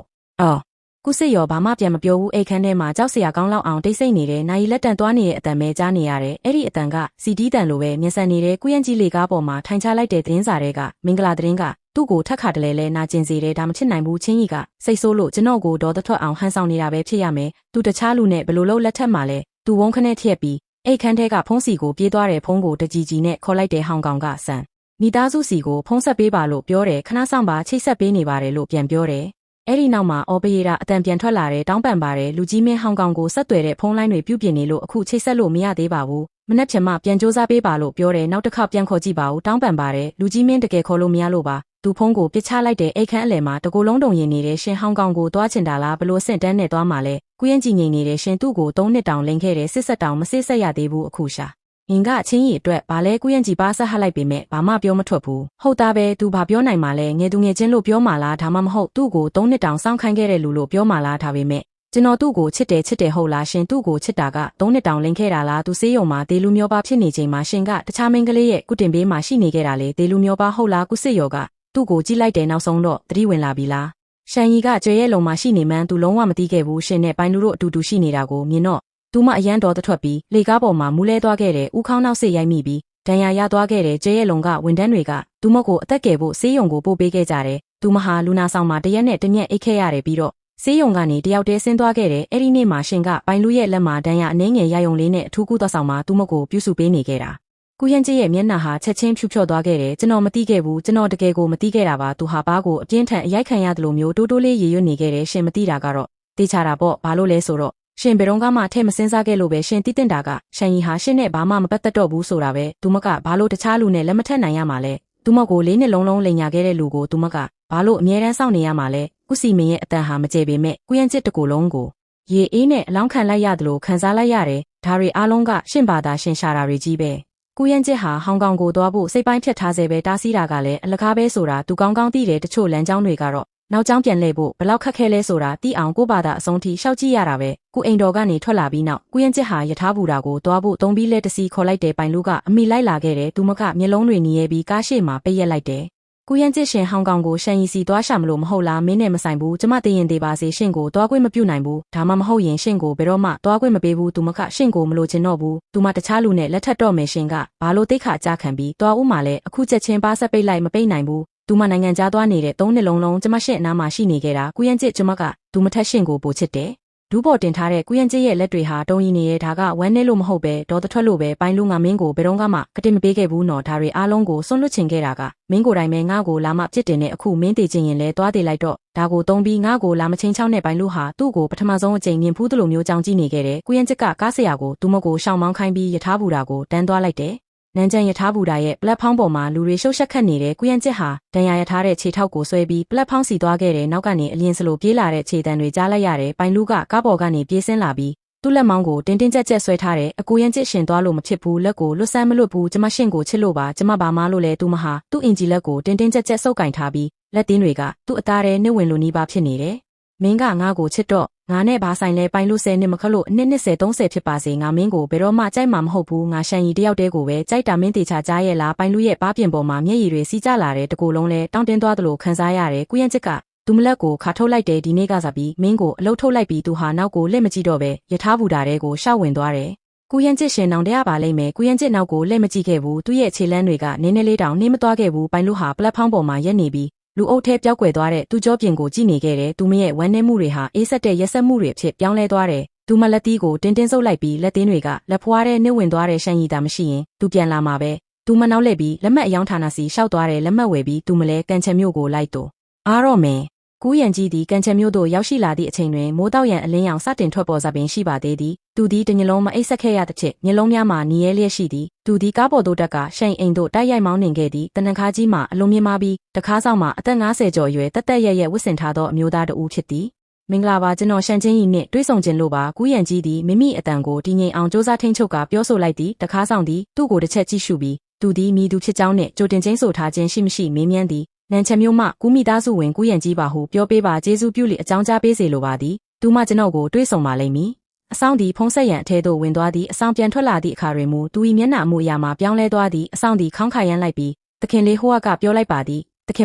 ကုစစ်ရော်ဘာမှပြန်မပြောဘူးအိတ်ခမ်းထဲမှာကြောက်စရာကောင်းလောက်အောင်တိတ်ဆိတ်နေတဲ့နိုင်လက်တန်သွားနေတဲ့အတန်ပဲကြားနေရတယ်အဲ့ဒီအတန်ကစီတီးတန်လိုပဲမျက်စံနေတဲ့ကုရန်ကြီးလေကားပေါ်မှာထိုင်ချလိုက်တဲ့သတင်းစာတွေကမင်္ဂလာသတင်းကသူ့ကိုထက်ခါတလဲလဲနာကျင်စေတယ်ဒါမဖြစ်နိုင်ဘူးချင်းကြီးကစိတ်ဆိုးလို့ကျွန်တော်ကိုဒေါ်သက်ထွက်အောင်ဟန်ဆောင်နေတာပဲဖြစ်ရမယ်သူတခြားလူနဲ့ဘလို့လို့လက်ထက်မှာလဲသူဝုန်းခနဲ့ထည့်ပြီးအိတ်ခမ်းထဲကဖုံးစီကိုပြေးသွားတဲ့ဖုံးကိုတကြီးကြီးနဲ့ခေါ်လိုက်တဲ့ဟောင်ကောင်ကဆန်မိသားစုစီကိုဖုံးဆက်ပေးပါလို့ပြောတယ်ခဏဆောင်ပါချိတ်ဆက်ပေးနေပါတယ်လို့ပြန်ပြောတယ်အဲ့ဒီနောက်မှာအော်ပရေတာအတန်ပြန်ထွက်လာတဲ့တောင်းပန်ပါတယ်လူကြီးမင်းဟောင်ကောင်ကိုဆက်သွယ်တဲ့ဖုန်းလိုင်းတွေပြုတ်ပြင်းနေလို့အခုချိတ်ဆက်လို့မရသေးပါဘူးမနေ့ဖြန်မှပြန်စ조사ပေးပါလို့ပြောတယ်နောက်တစ်ခါပြန်ခေါ်ကြည့်ပါဦးတောင်းပန်ပါတယ်လူကြီးမင်းတကယ်ခေါ်လို့မရလို့ပါသူဖုန်းကိုပစ်ချလိုက်တဲ့အိတ်ခမ်းအလယ်မှာတကူလုံးတုံရင်နေတဲ့ရှင်ဟောင်ကောင်ကိုသွားချင်တာလားဘလို့ဆင့်တန်းနဲ့သွားမှာလဲကုရန်ကြီးငိန်နေတဲ့ရှင်သူ့ကို3နှစ်တောင်လိန်ခဲ့တဲ့စစ်ဆက်တောင်မစစ်ဆက်ရသေးဘူးအခုရှာငင်ကချင်းကြီးအတွက်ဘာလဲကုရန်ကြီးပါဆက်ဟလိုက်ပေမဲ့ဘာမှပြောမထွက်ဘူးဟုတ်သားပဲသူဘာပြောနိုင်မှာလဲငယ်သူငယ်ချင်းလို့ပြောမှာလားဒါမှမဟုတ်သူ့ကို3နှစ်တောင်စောင့်ခိုင်းခဲ့တဲ့လူလို့ပြောမှာလားဒါပေမဲ့ကျွန်တော်သူ့ကိုချစ်တယ်ဟုတ်လားရှင်သူ့ကိုချစ်တာက3နှစ်တောင်လိန်ခဲ့တာလားသူစေးရုံမှာဒေလူမျိုးပါဖြစ်နေချိန်မှာရှင်ကတခြားမင်းကလေးရဲ့ကုတင်ပေးမှာရှိနေခဲ့တာလေဒေလူမျိုးပါဟုတ်လားကုစစ်ရော်ကသူ့ကိုကြည့်လိုက်တယ်နောက်ဆုံးတော့သတိဝင်လာပြီလားရှန်ကြီးကကြွယ်ရဲ့လုံမှာရှိနေမှန်းသူလုံးဝမသိခဲ့ဘူးရှင်နဲ့ပိုင်လူတို့အတူတူရှိနေတာကိုမြင်တော့သူမအရန်တော်ထွက်ပြီးလေကားပေါ်မှာမူးလဲသွားခဲ့တယ်ဦးခေါင်းနောက်စစ်ရိုက်မိပြီးဒဏ်ရာရသွားခဲ့တယ်ကြွယ်ရဲ့လုံကဝန်ထမ်းတွေကသူမကိုအသက်ကယ်ဖို့ဆေးရုံကိုပို့ပေးခဲ့ကြတယ်သူမဟာလူနာဆောင်မှာတရက်နဲ့တညက်အိတ်ခဲ့ရတယ်ပြီးတော့ ဆေးရုံကနေတယောက်တည်းဆင်းသွားခဲ့တယ်အဲ့ဒီနေ့မှာရှင်ကပိုင်လူရဲ့လက်မှာဒဏ်ရာအနေငယ်ရယုံလေးနဲ့အထူးကုသဆောင်မှာသူ့မကိုပြုစုပေးနေခဲ့တာကုယန်ကျစ်ရဲ့မျက်နှာဟာချက်ချင်းဖြူဖြော့သွားခဲ့တယ်ကျွန်တော်မသိခဲ့ဘူးကျွန်တော်တကယ်ကိုမသိခဲ့တာပါသူဟာဘာကိုအပြင်းထန်အရိုက်ခံရတယ်လို့မျိုးတိုးတိုးလေးရေရွတ်နေခဲ့တယ်ရှင်မသိတာကတော့တေချာတာပေါ့ဘာလို့လဲဆိုတော့ရှင်ဘယ်တော့မှထဲမစင်းစားခဲ့လို့ပဲရှင်သိတင်တာကရှန်ရီဟာရှင်နဲ့ဘာမှမပတ်သက်တော့ဘူးဆိုတာပဲသူမကဘာလို့တခြားလူနဲ့လက်မထက်နိုင်ရမှာလဲသူမကိုလေးနှစ်လုံးလုံးလိန်ညာခဲ့တဲ့လူကိုသူမကဘာလို့အမြဲတမ်းစောင့်နေရမှာလဲကုစီမင်းရဲ့အတန်ဟာမကျေပေမဲ့ကုယန်ကျစ်တကူလုံးကိုရေအေးနဲ့အလောင်းခံလိုက်ရတယ်လို့ခံစားလိုက်ရတယ်ဒါတွေအားလုံးကရှင်ဘာသာရှင်ရှာတာတွေကြီးပဲကုယန်ကျစ်ဟာဟောင်ကောင်ကိုသွားဖို့စိတ်ပိုင်းဖြတ်ထားစေပဲတားဆီးတာကလည်းအလကားပဲဆိုတာသူကောင်းကောင်းသိတယ်တချို့လမ်းကြောင်းတွေကတော့နောက်ကျောင်းပြန်လှည့်ဖို့ဘလောက်ခက်ခဲလဲဆိုတာသိအောင်ကိုဘာသာအဆုံးထိရှောက်ကြည့်ရတာပဲကုအိမ်တော်ကနေထွက်လာပြီးနောက်ကုယန်ကျစ်ဟာယထာဘူတာကိုသွားဖို့သုံးပြီးလက်တစီခေါ်လိုက်တဲ့ပိုင်လူကအမိလိုက်လာခဲ့တယ်သူမကမျက်လုံးတွေနီးရဲပြီးကားရှေ့မှာပိတ်ရက်လိုက်တယ်ကုယန်ကျစ်ရှင်ဟောင်ကောင်ကိုရှန်ရီစီသွားရှာမလို့မဟုတ်လားမင်းနဲ့မဆိုင်ဘူးကျမသိရင်သေးပါစေရှင်ကိုသွားခွင့်မပြုနိုင်ဘူးဒါမှမဟုတ်ရင်ရှင်ကိုဘယ်တော့မှသွားခွင့်မပေးဘူးသူမကရှင်ကိုမလို့ချင်တော့ဘူးသူမတခြားလူနဲ့လက်ထပ်တော့မယ်ရှင်ကဘာလို့တိတ်ခါကြခံပြီးသွားဦးမှာလဲအခုချက်ချင်းပါဆက်ပိတ်လိုက်မပိတ်နိုင်ဘူးသူမနိုင်ငံခြားသွားနေတဲ့3နှစ်လုံးကျမရှင့်အနားမှာရှိနေခဲ့တာကုယန်ကျစ်ကျမကသူမထက်ရှင်ကိုပိုချစ်တယ်ဒူးပေါ်တင်ထားတဲ့ကုယန်ကျစ်ရဲ့လက်တွေဟာတုံးရီနေရဲ့ဒါကဝမ်းနဲ့လို့မဟုတ်ပဲဒေါ်တထွက်လို့ပဲပိုင်းလူငါမင်းကိုဘယ်တော့မှကတိမပေးခဲ့ဘူးနော်ဒါတွေအားလုံးကိုစွန့်လွတ်ချင်ခဲ့တာကမင်းကိုယ်တိုင်ပဲငါ့ကိုလာမပြစ်တင်တဲ့အခုမင်းတည်ခြင်းရင်လဲသွားသေးလိုက်တော့ဒါကိုသုံးပြီးငါ့ကိုလာမချင်းချောင်းနဲ့ပိုင်းလူဟာသူ့ကိုပထမဆုံးအကြိမ်မြင်ဖူးသလိုမျိုးကြောင်ကြည့်နေခဲ့တယ်ကုယန်ကျစ်ကကားဆရာကိုသူမကိုရှောင်းမောင်းခိုင်းပြီးယထာဘူတာကိုတန်းသွားလိုက်တယ်နန်းကျန်ယထာဘူတာရဲ့ပလက်ဖောင်းပေါ်မှာလူတွေရှုပ်ရှက်ခတ်နေတဲ့ကုယန်ကျစ်ဟာဒဏ်ရာရထားတဲ့ခြေထောက်ကိုဆွဲပြီးပလက်ဖောင်းစီသွားခဲ့တဲ့နောက်ကနေအလင်းစလိုပြေးလာတဲ့ခြေတံတွေကြားလိုက်ရတယ်ပိုင်လူကကားပေါ်ကနေပြေးဆင်းလာပြီးသူ့လက်မောင်းကိုတင်းတင်းကြပ်ကြပ်ဆွဲထားတဲ့အကူယန်ကျစ်ရှင်သွားလို့မဖြစ်ဘူးလက်ကိုလွတ်ဆန်းမလွတ်ဘူးကျမရှင်ကိုချစ်လို့ပါကျမဘာမှလို့လဲသူမဟာသူ့အင်ဂျီလက်ကိုတင်းတင်းကြပ်ကြပ်ဆုပ်ကင်ထားပြီးလက်တင်းတွေကသူ့အသားထဲနှိမ့်ဝင်လိုနီးပါဖြစ်နေတယ်မင်းကငါ့ကိုချစ်တော့ငါနဲ့ဘာဆိုင်လဲပိုင်လို့10နှစ်မခလို့အနှစ်20 30ဖြစ်ပါစေငါမင်းကိုဘယ်တော့မှကြိုက်မှာမဟုတ်ဘူးငါရှန်ရီတယောက်တည်းကိုပဲကြိုက်တာမင်းတေချာကြားရဲ့လားပိုင်လူရဲ့ဘားပြင်ပေါ်မှာမျက်ရည်တွေစီးကျလာတဲ့တကူလုံးလဲတောင်းတင်းသွားသလိုခံစားရတယ်ကုယန်ကျစ်ကသူမလက်ကိုခါထုတ်လိုက်တယ်ဒီနေ့ကစားပြီးမင်းကိုအလုတ်ထုတ်လိုက်ပြီးသူဟာနောက်ကိုလက်မကြည့်တော့ပဲယထာဘူတာတဲကိုရှောက်ဝင်သွားတယ်ကုယန်ကျစ်ရှင်နောင်တရပါလိမ့်မယ်ကုယန်ကျစ်နောက်ကိုလက်မကြည့်ခဲ့ဘူးသူ့ရဲ့ခြေလမ်းတွေကနည်းနည်းလေးတောင်နှင်းမသွားခဲ့ဘူးပိုင်လူဟာပလက်ဖောင်းပေါ်မှာရက်နေပြီးလူအုပ်ထဲပျောက်ကွယ်သွားတဲ့သူ့ကြောပြင်ကိုကြည့်နေခဲ့တယ်သူမရဲ့ဝမ်းနည်းမှုတွေဟာအေးဆက်တဲ့ရက်ဆက်မှုတွေအဖြစ်ပြောင်းလဲသွားတယ်သူမလက်သီးကိုတင်းတင်းဆုပ်လိုက်ပြီးလက်သင်းတွေကလက်ဖွားထဲနှိမ့်ဝင်သွားတဲ့ရှန်ရီတာမရှိရင်သူပြန်လာမှာပဲသူမနောက်လှည့်ပြီးလက်မှတ်အယောင်ဌာနစီရှောက်သွားတဲ့လက်မှတ်ဝယ်ပြီးသူမလဲကန်ချံမြို့ကိုလိုက်တော့အားတော့မယ်ကူးရန်ကြီးသည်ကန်ချံမြို့သို့ရောက်ရှိလာသည့်အချိန်တွင်မိုးတောက်ရန်အလင်းရောင်စတင်ထွက်ပေါ်စားပင်ရှိပါသေးသည်သူသည်တညလုံးမအိပ်ဆက်ခဲ့ရသဖြင့်မျက်လုံးများမှာနီးရဲလျက်ရှိသည်သူသည်ကားပေါ်သို့တက်ကရှိန်အိမ်သို့တိုက်ရိုက်မောင်းနှင်ခဲ့သည်တနန်ခါကြီးမှာအလုံးမြင့်မားပြီးတခါးဆောင်မှာအသက်50ကျော်အရွယ်တက်တက်ရက်ရက်ဝတ်ဆင်ထားသောအမျိုးသားတဦးဖြစ်သည်မင်္ဂလာပါကျွန်တော်ရှန်ချင်းကြီးနှင့်တွေ့ဆုံခြင်းလို့ပါကူးရန်ကြီးသည်မိမိအတန်ကိုတည်ငြိမ်အောင်စ조사ထိန်းချုပ်ကပြောဆိုလိုက်သည်တခါးဆောင်သည်သူ့ကိုတစ်ချက်ကြည့်ရှုပြီးသူသည်မိသူဖြစ်ကြောင်းနှင့်ကြိုတင်ချင်းဆိုထားခြင်းရှိမရှိမေးမြန်းသည်နန်ချံမျိုးမှကူးမိသားစုဝင်ကူးရန်ကြီးပါဟုပြောပေးပါကျေးဇူးပြုလိအကြောင်းကြားပေးစေလိုပါသည်သူမှကျွန်တော်ကိုတွေ့ဆုံပါလိမ့်မည်အဆောင်သည်ဖုံးဆက်ရန်အထဲသို့ဝင်သွားသည်အဆောင်ပြန်ထွက်လာသည့်အခါတွင်မူသူ၏မျက်နှာအမူအရာမှာပြောင်းလဲသွားသည်အဆောင်သည်ခေါင်းခါရမ်းလိုက်ပြီးသခင်လေးဟိုကပြောလိုက်ပါသည်သခင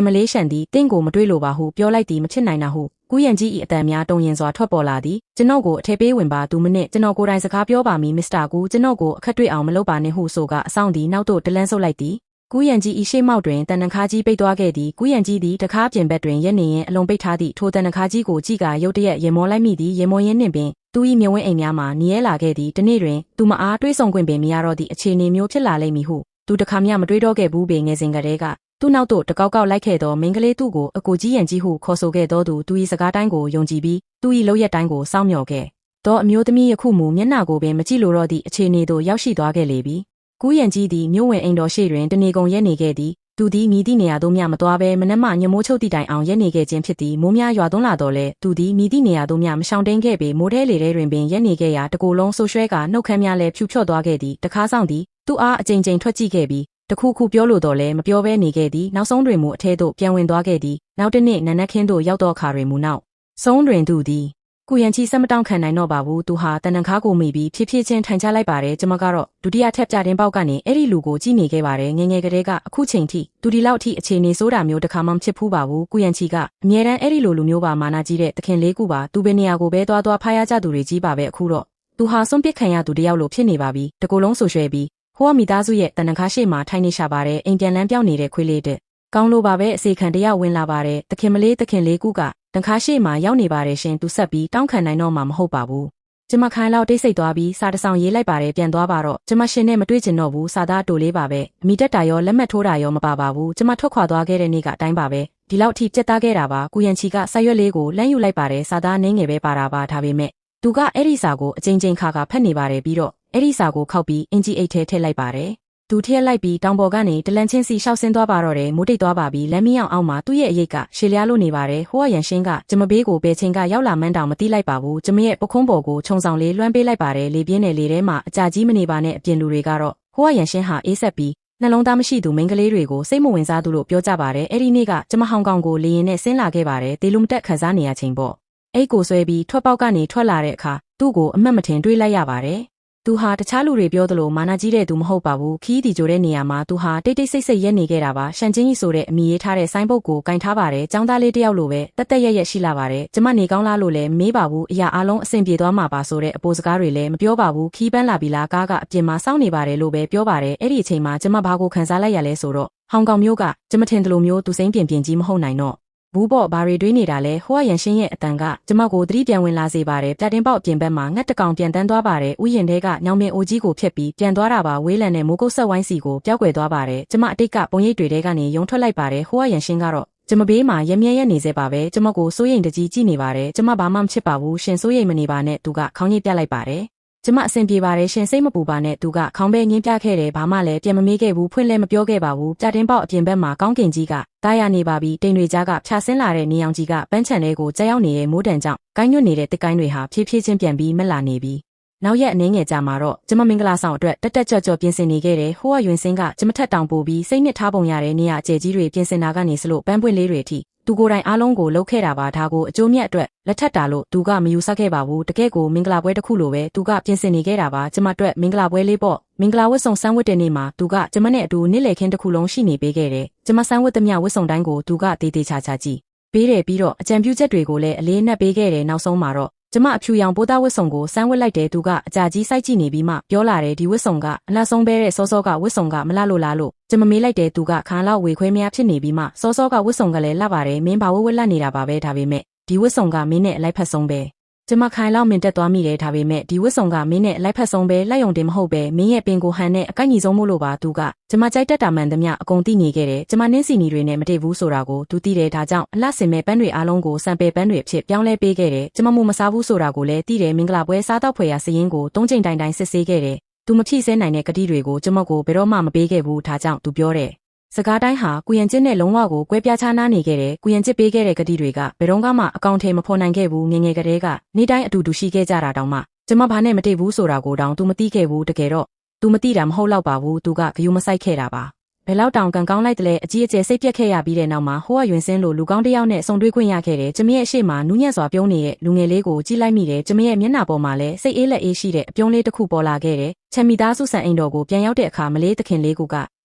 ်မလေးရှန်သည်တင့်ကိုမတွေ့လိုပါဟုပြောလိုက်သည်မဖြစ်နိုင်တာဟုကူးရန်ကြီး၏အတန်များတုံရင်စွာထွက်ပေါ်လာသည်ကျွန်တော်ကိုအထည်ပေးဝင်ပါသူမနှင့်ကျွန်တော်ကိုယ်တိုင်စကားပြောပါမည်မစ္စတာကူကျွန်တော်ကိုအခက်တွေ့အောင်မလုပ်ပါနဲ့ဟုဆိုကအဆောင်သည်နောက်သို့တလန်းဆုပ်လိုက်သည်ကူးရန်ကြီး၏ရှေ့မောက်တွင်တန်နခါကြီးပိတ်သွားခဲ့သည်ကူးရန်ကြီးသည်တခါပြင်ဘက်တွင်ရက်နေရင်အလုံးပိတ်ထားသည့်ထိုတန်နခါကြီးကိုကြည့်ကရုတ်တရက်ရေမောလိုက်မိသည်ရေမောရင်းနှင့်ပင်သူ၏မျက်ဝန်းအိမ်များမှာနီးရဲလာခဲ့သည်တနေ့တွင်သူမအားတွေးဆုံခွင့်ပင်မရတော့သည့်အခြေအနေမျိုးဖြစ်လာလိမ့်မည်ဟုသူတခါမျှမတွေးတော့ခဲ့ဘူးပေငယ်စဉ်ကတည်းကသူ့နောက်သို့တကောက်ကောက်လိုက်ခဲ့သောမိန်းကလေးသူ့ကိုအကိုကြီးရန်ကြီးဟုခေါ်ဆိုခဲ့သောသူ၏စကားတိုင်းကိုယုံကြည်ပြီးသူ၏လုပ်ရက်တိုင်းကိုစောင့်မျှော်ခဲ့သောအမျိုးသမီးယခုမူမျက်နှာကိုပင်မကြည့်လိုတော့သည့်အခြေအနေသို့ရောက်ရှိသွားခဲ့လေပြီကူးရန်ကြီးသည်မြို့ဝင်အိမ်တော်ရှိတွင်တနေကုန်ရက်နေခဲ့သည်သူသည်မိသည့်နေရာသို့မျှမသွားဘဲမနက်မှညမိုးချုပ်သည့်တိုင်အောင်ရက်နေခဲ့ခြင်းဖြစ်သည်မိုးများရွာသွန်းလာတော့လဲသူသည်မိသည့်နေရာသို့မျှမရှောင်တိန်ခဲ့ပေမိုးထဲလေထဲတွင်ပင်ရက်နေခဲ့ရာတကိုယ်လုံးဆိုးရွှဲကနှုတ်ခမ်းများလည်းဖြူဖြော့သွားခဲ့သည်တခါဆောင်သည်သူအားအကြိမ်ကြိမ်ထွက်ကြည့်ခဲ့ပြီးတခုခုပြောလို့တော့လဲမပြောဘဲနေခဲ့သည်နောက်ဆုံးတွင်မူအထဲသို့ပြန်ဝင်သွားခဲ့သည်နောက်တစ်နေ့နန်းနက်ခင်းသို့ရောက်တော့အခါတွင်မူနောက်ဆုံးတွင်သူသည်ကူရန်ချီဆက်မတောင့်ခံနိုင်တော့ပါဘူးသူဟာတန်တန်ခါကိုမိပြီးဖြည်းဖြည်းချင်းထိုင်ချလိုက်ပါတယ်ကျွန်မကတော့ဒုတိယထက်ပြတင်းပေါက်ကနေအဲ့ဒီလူကိုကြည့်နေခဲ့ပါတယ်ငငယ်ကလေးကအခုချိန်ထိသူဒီလောက်ထိအခြေအနေဆိုးတာမျိုးတစ်ခါမှမဖြစ်ဘူးပါဘူးကူရန်ချီကအမြဲတမ်းအဲ့ဒီလူမျိုးပါမာနာကြီးတဲ့သခင်လေးကူပါသူပဲနေရာကိုပဲသွားဖားရကြသူတွေကြီးပါပဲအခုတော့သူဟာစွန့်ပစ်ခံရသူတယောက်လိုဖြစ်နေပါပြီတကူလုံးဆိုရွှဲပြီးဟိုကမိသားစုရဲ့တန်တန်ခါရှိမှထိုင်နေရှာပါတယ်အိမ်ပြန်လန်းပြောင်းနေတဲ့ခွေးလေးတဲ့ကောင်းလို့ပါပဲအစီခံတယောက်ဝင်လာပါတယ်သခင်မလေးသခင်လေးကူက တန်ခါရှိမှရောက်နေပါတယ်ရှင်သူဆက်ပြီးတောင်းခံနိုင်တော့မှာမဟုတ်ပါဘူးကျမခိုင်းလောက်တိတ်ဆိတ်သွားပြီးစာတစောင်ရေးလိုက်ပါတယ်ပြန်သွားပါတော့ကျမရှင်နဲ့မတွေ့ချင်တော့ဘူးစာသားတိုလေးပါပဲအမိတက်တာရောလက်မှတ်ထိုးတာရောမပါပါဘူးကျမထွက်ခွာသွားခဲ့တဲ့နေ့ကအတိုင်းပါပဲဒီလောက်ထိပြတ်သားခဲ့တာပါကုရန်ချီကစာရွက်လေးကိုလမ်းယူလိုက်ပါတယ်စာသားနင်းငယ်ပဲပါတာပါဒါပေမဲ့သူကအဲ့ဒီစာကိုအချိန်ချင်းခါခါဖတ်နေပါတယ်ပြီးတော့အဲ့ဒီစာကိုခောက်ပြီးအင်ဂျီအိတ်ထဲထည့်လိုက်ပါတယ်သူထည့်လိုက်ပြီးတောင်ပေါ်ကနေတလန်ချင်းစီရှောက်ဆင်းသွားပါတော့တယ်မိုးတိတ်သွားပါပြီလမ်းမရောက်အောင်မှာသူ့ရဲ့အရိတ်ကရှည်လျားလို့နေပါတယ်ဟိုကရန်ရှင်းကကျမဘေးကိုဘယ်ချိန်ကရောက်လာမှန်းတောင်မသိလိုက်ပါဘူးကျမရဲ့ပခုံးပေါ်ကိုခြုံဆောင်လေးလွှမ်းပေးလိုက်ပါတယ်လေပြင်းနဲ့လေထဲမှာအကြာကြီးမနေပါနဲ့အပြင်လူတွေကတော့ဟိုကရန်ရှင်းဟာအေးဆက်ပြီးနှလုံးသားမရှိသူမိန်းကလေးတွေကိုစိတ်မဝင်စားသူလို့ပြောကြပါတယ်အဲ့ဒီနေ့ကကျမဟောင်ကောင်ကိုလေရင်နဲ့ဆင်းလာခဲ့ပါတယ်တေလူမတက်ခန်းစားနေရချိန်ပေါ့အိတ်ကိုဆွဲပြီးထွက်ပေါက်ကနေထွက်လာတဲ့အခါသူ့ကိုအမတ်မထင်တွေးလိုက်ရပါတယ်သူဟာတခြားလူတွေပြောသလိုမာနာကြီးတဲ့သူမဟုတ်ပါဘူးခီးတီကြိုတဲ့နေရာမှာသူဟာတိတ်တိတ်ဆိတ်ဆိတ်ရက်နေခဲ့တာပါရှန်ချင်းကြီးဆိုတဲ့အမည်ရေးထားတဲ့ဆိုင်းဘုတ်ကိုကင်ထားပါတယ်ចောင်းသားလေးတယောက်လိုပဲတက်တက်ရက်ရက်ရှိလာပါတယ်ကျမနေကောင်းလားလို့လည်းမေးပါဘူးအရာအလုံးအဆင်ပြေသွားမှာပါဆိုတဲ့အပိုစကားတွေလည်းမပြောပါဘူးခီးပန်းလာပြီလားကားကအပြင်မှာစောင့်နေပါတယ်လို့ပဲပြောပါတယ်အဲ့ဒီအချိန်မှာကျမဘာကိုခံစားလိုက်ရလဲဆိုတော့ဟောင်ကောင်မြို့ကကျမထင်တယ်လို့မျိုးသူစိမ့်ပြင်ပြင်ကြီးမဟုတ်နိုင်တော့ဘူးပေါ့ဘာတွေတွေးနေတာလဲဟိုကရန်ရှင်းရဲ့အတန်ကကျမကိုသတိပြန်ဝင်လာစေပါတယ်ပြတင်းပေါက်အပြင်ဘက်မှာငှက်တကောင်ပြန်တန်းသွားပါတယ်ဥယျာဉ်ထဲကညောင်ပင်အိုကြီးကိုဖျက်ပြီးပြန်သွားတာပါဝေးလံနဲ့မိုးကုတ်ဆက်ဝိုင်းစီကိုပျောက်ကွယ်သွားပါတယ်ကျမအတိတ်ကပုံရိပ်တွေထဲကနေယုံထွက်လိုက်ပါတယ်ဟိုကရန်ရှင်းကတော့ကျမဘေးမှာရမြဲရနေစေပါပဲကျမကိုစိုးရိမ်တကြီးကြည့်နေပါတယ်ကျမဘာမှမချစ်ပါဘူးရှင်စိုးရိမ်မနေပါနဲ့သူကခေါင်းညှိပြလိုက်ပါတယ်ကျမအဆင်ပြေပါတယ်ရှင်စိတ်မပူပါနဲ့သူကခေါင်းပဲငင်းပြခဲ့တယ်ဘာမှလည်းပြန်မမေးခဲ့ဘူးဖွင့်လည်းမပြောခဲ့ပါဘူးပြတင်းပေါက်အပြင်ဘက်မှာကောင်းကင်ကြီးကတားရနေပါပြီတိမ်တွေကြားကဖြာဆင်းလာတဲ့နေအောင်ကြီးကပန်းချန်လေးကိုကြားရောက်နေတဲ့မိုးတန်ကြောင့်ကိုင်းညွတ်နေတဲ့တစ်ကိုင်းတွေဟာဖြည်းဖြည်းချင်းပြန်ပြီးမက်လာနေပြီနောက်ရက်အနည်းငယ်ကြာမှာတော့ကျမမင်္ဂလာဆောင်အတွက်တက်တက်ကြွကြွပြင်ဆင်နေခဲ့တယ်ဟိုကယွင်စင်းကကျမထက်တောင်ပိုပြီးစိတ်နှစ်ထားပုံရတဲ့နေရာအကျယ်ကြီးတွေပြင်ဆင်တာကနေစလို့ပန်းပွင့်လေးတွေအထိသူကိုယ်တိုင်အားလုံးကိုလှုပ်ခဲ့တာပါဒါကိုအကျိုးမြတ်အတွက်လက်ထပ်တာလို့သူကမယူဆခဲ့ပါဘူးတကယ်ကိုမင်္ဂလာပွဲတစ်ခုလိုပဲသူကပြင်ဆင်နေခဲ့တာပါကျမအတွက်မင်္ဂလာပွဲလေးပေါ့မင်္ဂလာဝတ်ဆောင်စမ်းဝတ်တဲ့နေ့မှာသူကကျမနဲ့အတူနေ့လည်ခင်းတစ်ခုလုံးရှိနေပေးခဲ့တယ်ကျမစမ်းဝတ်သမျှဝတ်ဆောင်တိုင်းကိုသူကတေးသေးချာချာကြည့်ပေးတယ်ပြီးတော့အကြံပြုချက်တွေကိုလည်းအလေးနက်ပေးခဲ့တယ်နောက်ဆုံးမှာတော့ကျမအဖြူရောင်ပိုးသားဝတ်ဆောင်ကိုစမ်းဝတ်လိုက်တယ်သူကအကြာကြီးစိုက်ကြည့်နေပြီးမှပြောလာတယ်ဒီဝတ်ဆောင်ကအလှဆုံးပဲတဲ့စောစောကဝတ်ဆောင်ကမလှလို့လားလို့ကျမမေးလိုက်တယ်သူကခါလောက်ဝေခွဲမရဖြစ်နေပြီးမှစောစောကဝတ်ဆောင်ကလည်းလှပါတယ်မင်းဘာဝတ်လက်နေတာပါပဲဒါပေမဲ့ဒီဝတ်ဆောင်ကမင်းနဲ့အလိုက်ဖက်ဆုံးပဲကျမခိုင်လောက်မင်တက်သွားမိတယ်ဒါပေမဲ့ဒီဝတ်ဆောင်ကမင်းနဲ့အလိုက်ဖက်ဆုံးပဲလက်ယုံတင်မဟုတ်ပဲမင်းရဲ့ပင်ကိုဟန်နဲ့အကိုက်ညီဆုံးမို့လို့ပါသူကကျမကြိုက်တတ်တာမှန်သမျှအကုန်သိနေခဲ့တယ်ကျမနင်းစီနီတွေနဲ့မတည့်ဘူးဆိုတာကိုသူသိတယ်ဒါကြောင့်အလှစင်မဲ့ပန်းတွေအားလုံးကိုစံပယ်ပန်းတွေအဖြစ်ပြောင်းလဲပေးခဲ့တယ်ကျမမှုမစားဘူးဆိုတာကိုလည်းသိတယ်မင်္ဂလာပွဲစားတော့ဖွယ်ရာစရင်ကို၃ချိန်တိုင်းစစ်ဆေးခဲ့တယ်သူမဖြည့်ဆဲနိုင်တဲ့ကတိတွေကိုကျမကိုဘယ်တော့မှမပေးခဲ့ဘူးဒါကြောင့်သူပြောတယ်စကားတိုင်းဟာကုရန်ကျစ်နဲ့လုံးဝကိုကွဲပြားခြားနားနေခဲ့တယ်ကုရန်ကျစ်ပေးခဲ့တဲ့ကတိတွေကဘယ်တော့မှအကောင့်ထဲမဖော်နိုင်ခဲ့ဘူးငငယ်ကလေးကနေ့တိုင်းအတူတူရှိခဲ့ကြတာတောင်မှကျမဘာနဲ့မတည့်ဘူးဆိုတာကိုတောင်သူမသိခဲ့ဘူးတကယ်တော့သူမသိတာမဟုတ်တော့ပါဘူးသူကဂယုမဆိုင်ခဲ့တာပါဘယ်လောက်တောင်ကန်ကောင်းလိုက်တယ်လဲအကြီးအကျယ်စိတ်ပြက်ခဲ့ရပြီးတဲ့နောက်မှာဟိုကယွင်စင်းလိုလူကောင်းတစ်ယောက်နဲ့ဆုံတွေ့ခွင့်ရခဲ့တယ်ကျမရဲ့အရှိမနူးညံ့စွာပြုံးနေတဲ့လူငယ်လေးကိုကြည့်လိုက်မိတယ်ကျမရဲ့မျက်နှာပေါ်မှာလည်းစိတ်အေးလက်အေးရှိတဲ့အပြုံးလေးတစ်ခုပေါ်လာခဲ့တယ်ချမ်မီသားစုဆန်အိမ်တော်ကိုပြန်ရောက်တဲ့အခါမလေးသခင်လေးက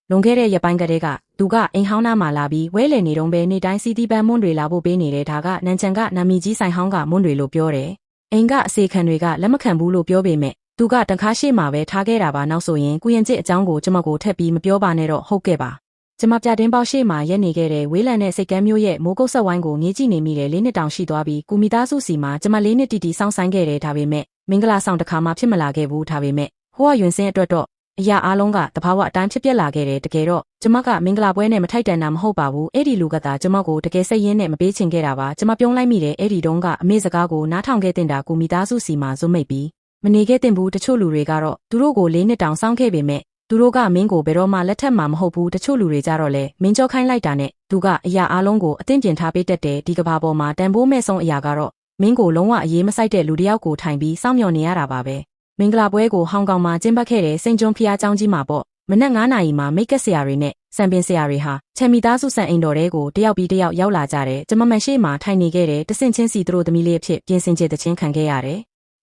လွန်ခဲ့တဲ့ရက်ပိုင်းကတည်းကသူကအိမ်ဟောင်းသားမှာလာပြီးဝဲလည်နေတော့ပဲနေ့တိုင်းစီတီပန်းမွန်းတွေလာဖို့ပေးနေတဲ့ဒါကနန်ချန်ကနာမီကြီးဆိုင်ဟောင်းကမွန်းတွေလို့ပြောတယ်အိမ်ကအစေခံတွေကလက်မခံဘူးလို့ပြောပေမဲ့သူကတန်ခါရှိမှပဲထားခဲ့တာပါနောက်ဆိုရင်ကုရင်ကျစ်အကြောင်းကိုကျမကိုထက်ပြီးမပြောပါနဲ့တော့ဟုတ်ကဲ့ပါကျမပြတင်းပေါက်ရှိမှရက်နေခဲ့တဲ့ဝေးလံတဲ့စိတ်ကမ်းမျိုးရဲ့မိုးကုတ်ဆက်ဝိုင်းကိုငေးကြည့်နေမိတယ်၄နှစ်တောင်ရှိသွားပြီးကုမီသားစုစီမှာကျမ၄နှစ်တီတီစောင့်ဆိုင်ခဲ့တယ်ဒါပေမဲ့မင်္ဂလာဆောင်တစ်ခါမှဖြစ်မလာခဲ့ဘူးဒါပေမဲ့ဟိုကယွင်စင်းအတွက်တော့အရာအားလုံးကတဘာဝအတိုင်းဖြစ်ပျက်လာခဲ့တယ်တကယ်တော့ကျမကမင်္ဂလာပွဲနဲ့မထိုက်တန်တာမဟုတ်ပါဘူးအဲ့ဒီလူကသာကျမကိုတကယ်စိတ်ရင်းနဲ့မပေးချင်ခဲ့တာပါကျမပြုံးလိုက်မိတယ်အဲ့ဒီတုန်းကအမေစကားကိုနားထောင်ခဲ့တင်တာကိုမိသားစုစီမှာဇွတ်မိတ်ပြီးမနေခဲ့တင်ဘူးတချို့လူတွေကတော့သူတို့ကို၄နှစ်တောင်စောင့်ခဲ့ပေမဲ့သူတို့ကမင်းကိုဘယ်တော့မှလက်ထက်မှာမဟုတ်ဘူးတချို့လူတွေကြတော့လေမင်းကြောခိုင်းလိုက်တာနဲ့သူကအရာအားလုံးကိုအသင့်ပြင်ထားပေးတတ်တယ်ဒီကဘာပေါ်မှာတန်ဖိုးမဲ့ဆုံးအရာကတော့မင်းကိုလုံးဝအရေးမဆိုင်တဲ့လူတစ်ယောက်ကိုထိုင်ပြီးစောင့်မျှော်နေရတာပါပဲမင်္ဂလာပွဲကိုဟောင်ကောင်မှာကျင်းပခဲ့တဲ့စိန်ကျွန်းဖျားကျောင်းကြီးမှာပေါ့မနက်9 နာရီမှာမိတ်ကပ်ဆရာတွေနဲ့စံပင်ဆရာတွေဟာချမ်မီသားစုဆန်အိမ်တော်တဲကိုတယောက်ပြီးတယောက်ရောက်လာကြတယ်ကျမမန်ရှိမှထိုင်နေခဲ့တယ်တဆင့်ချင်းစီသူတို့သမီးလေးအဖြစ်ပြင်ဆင်ချက်တချင်းခံခဲ့ရတယ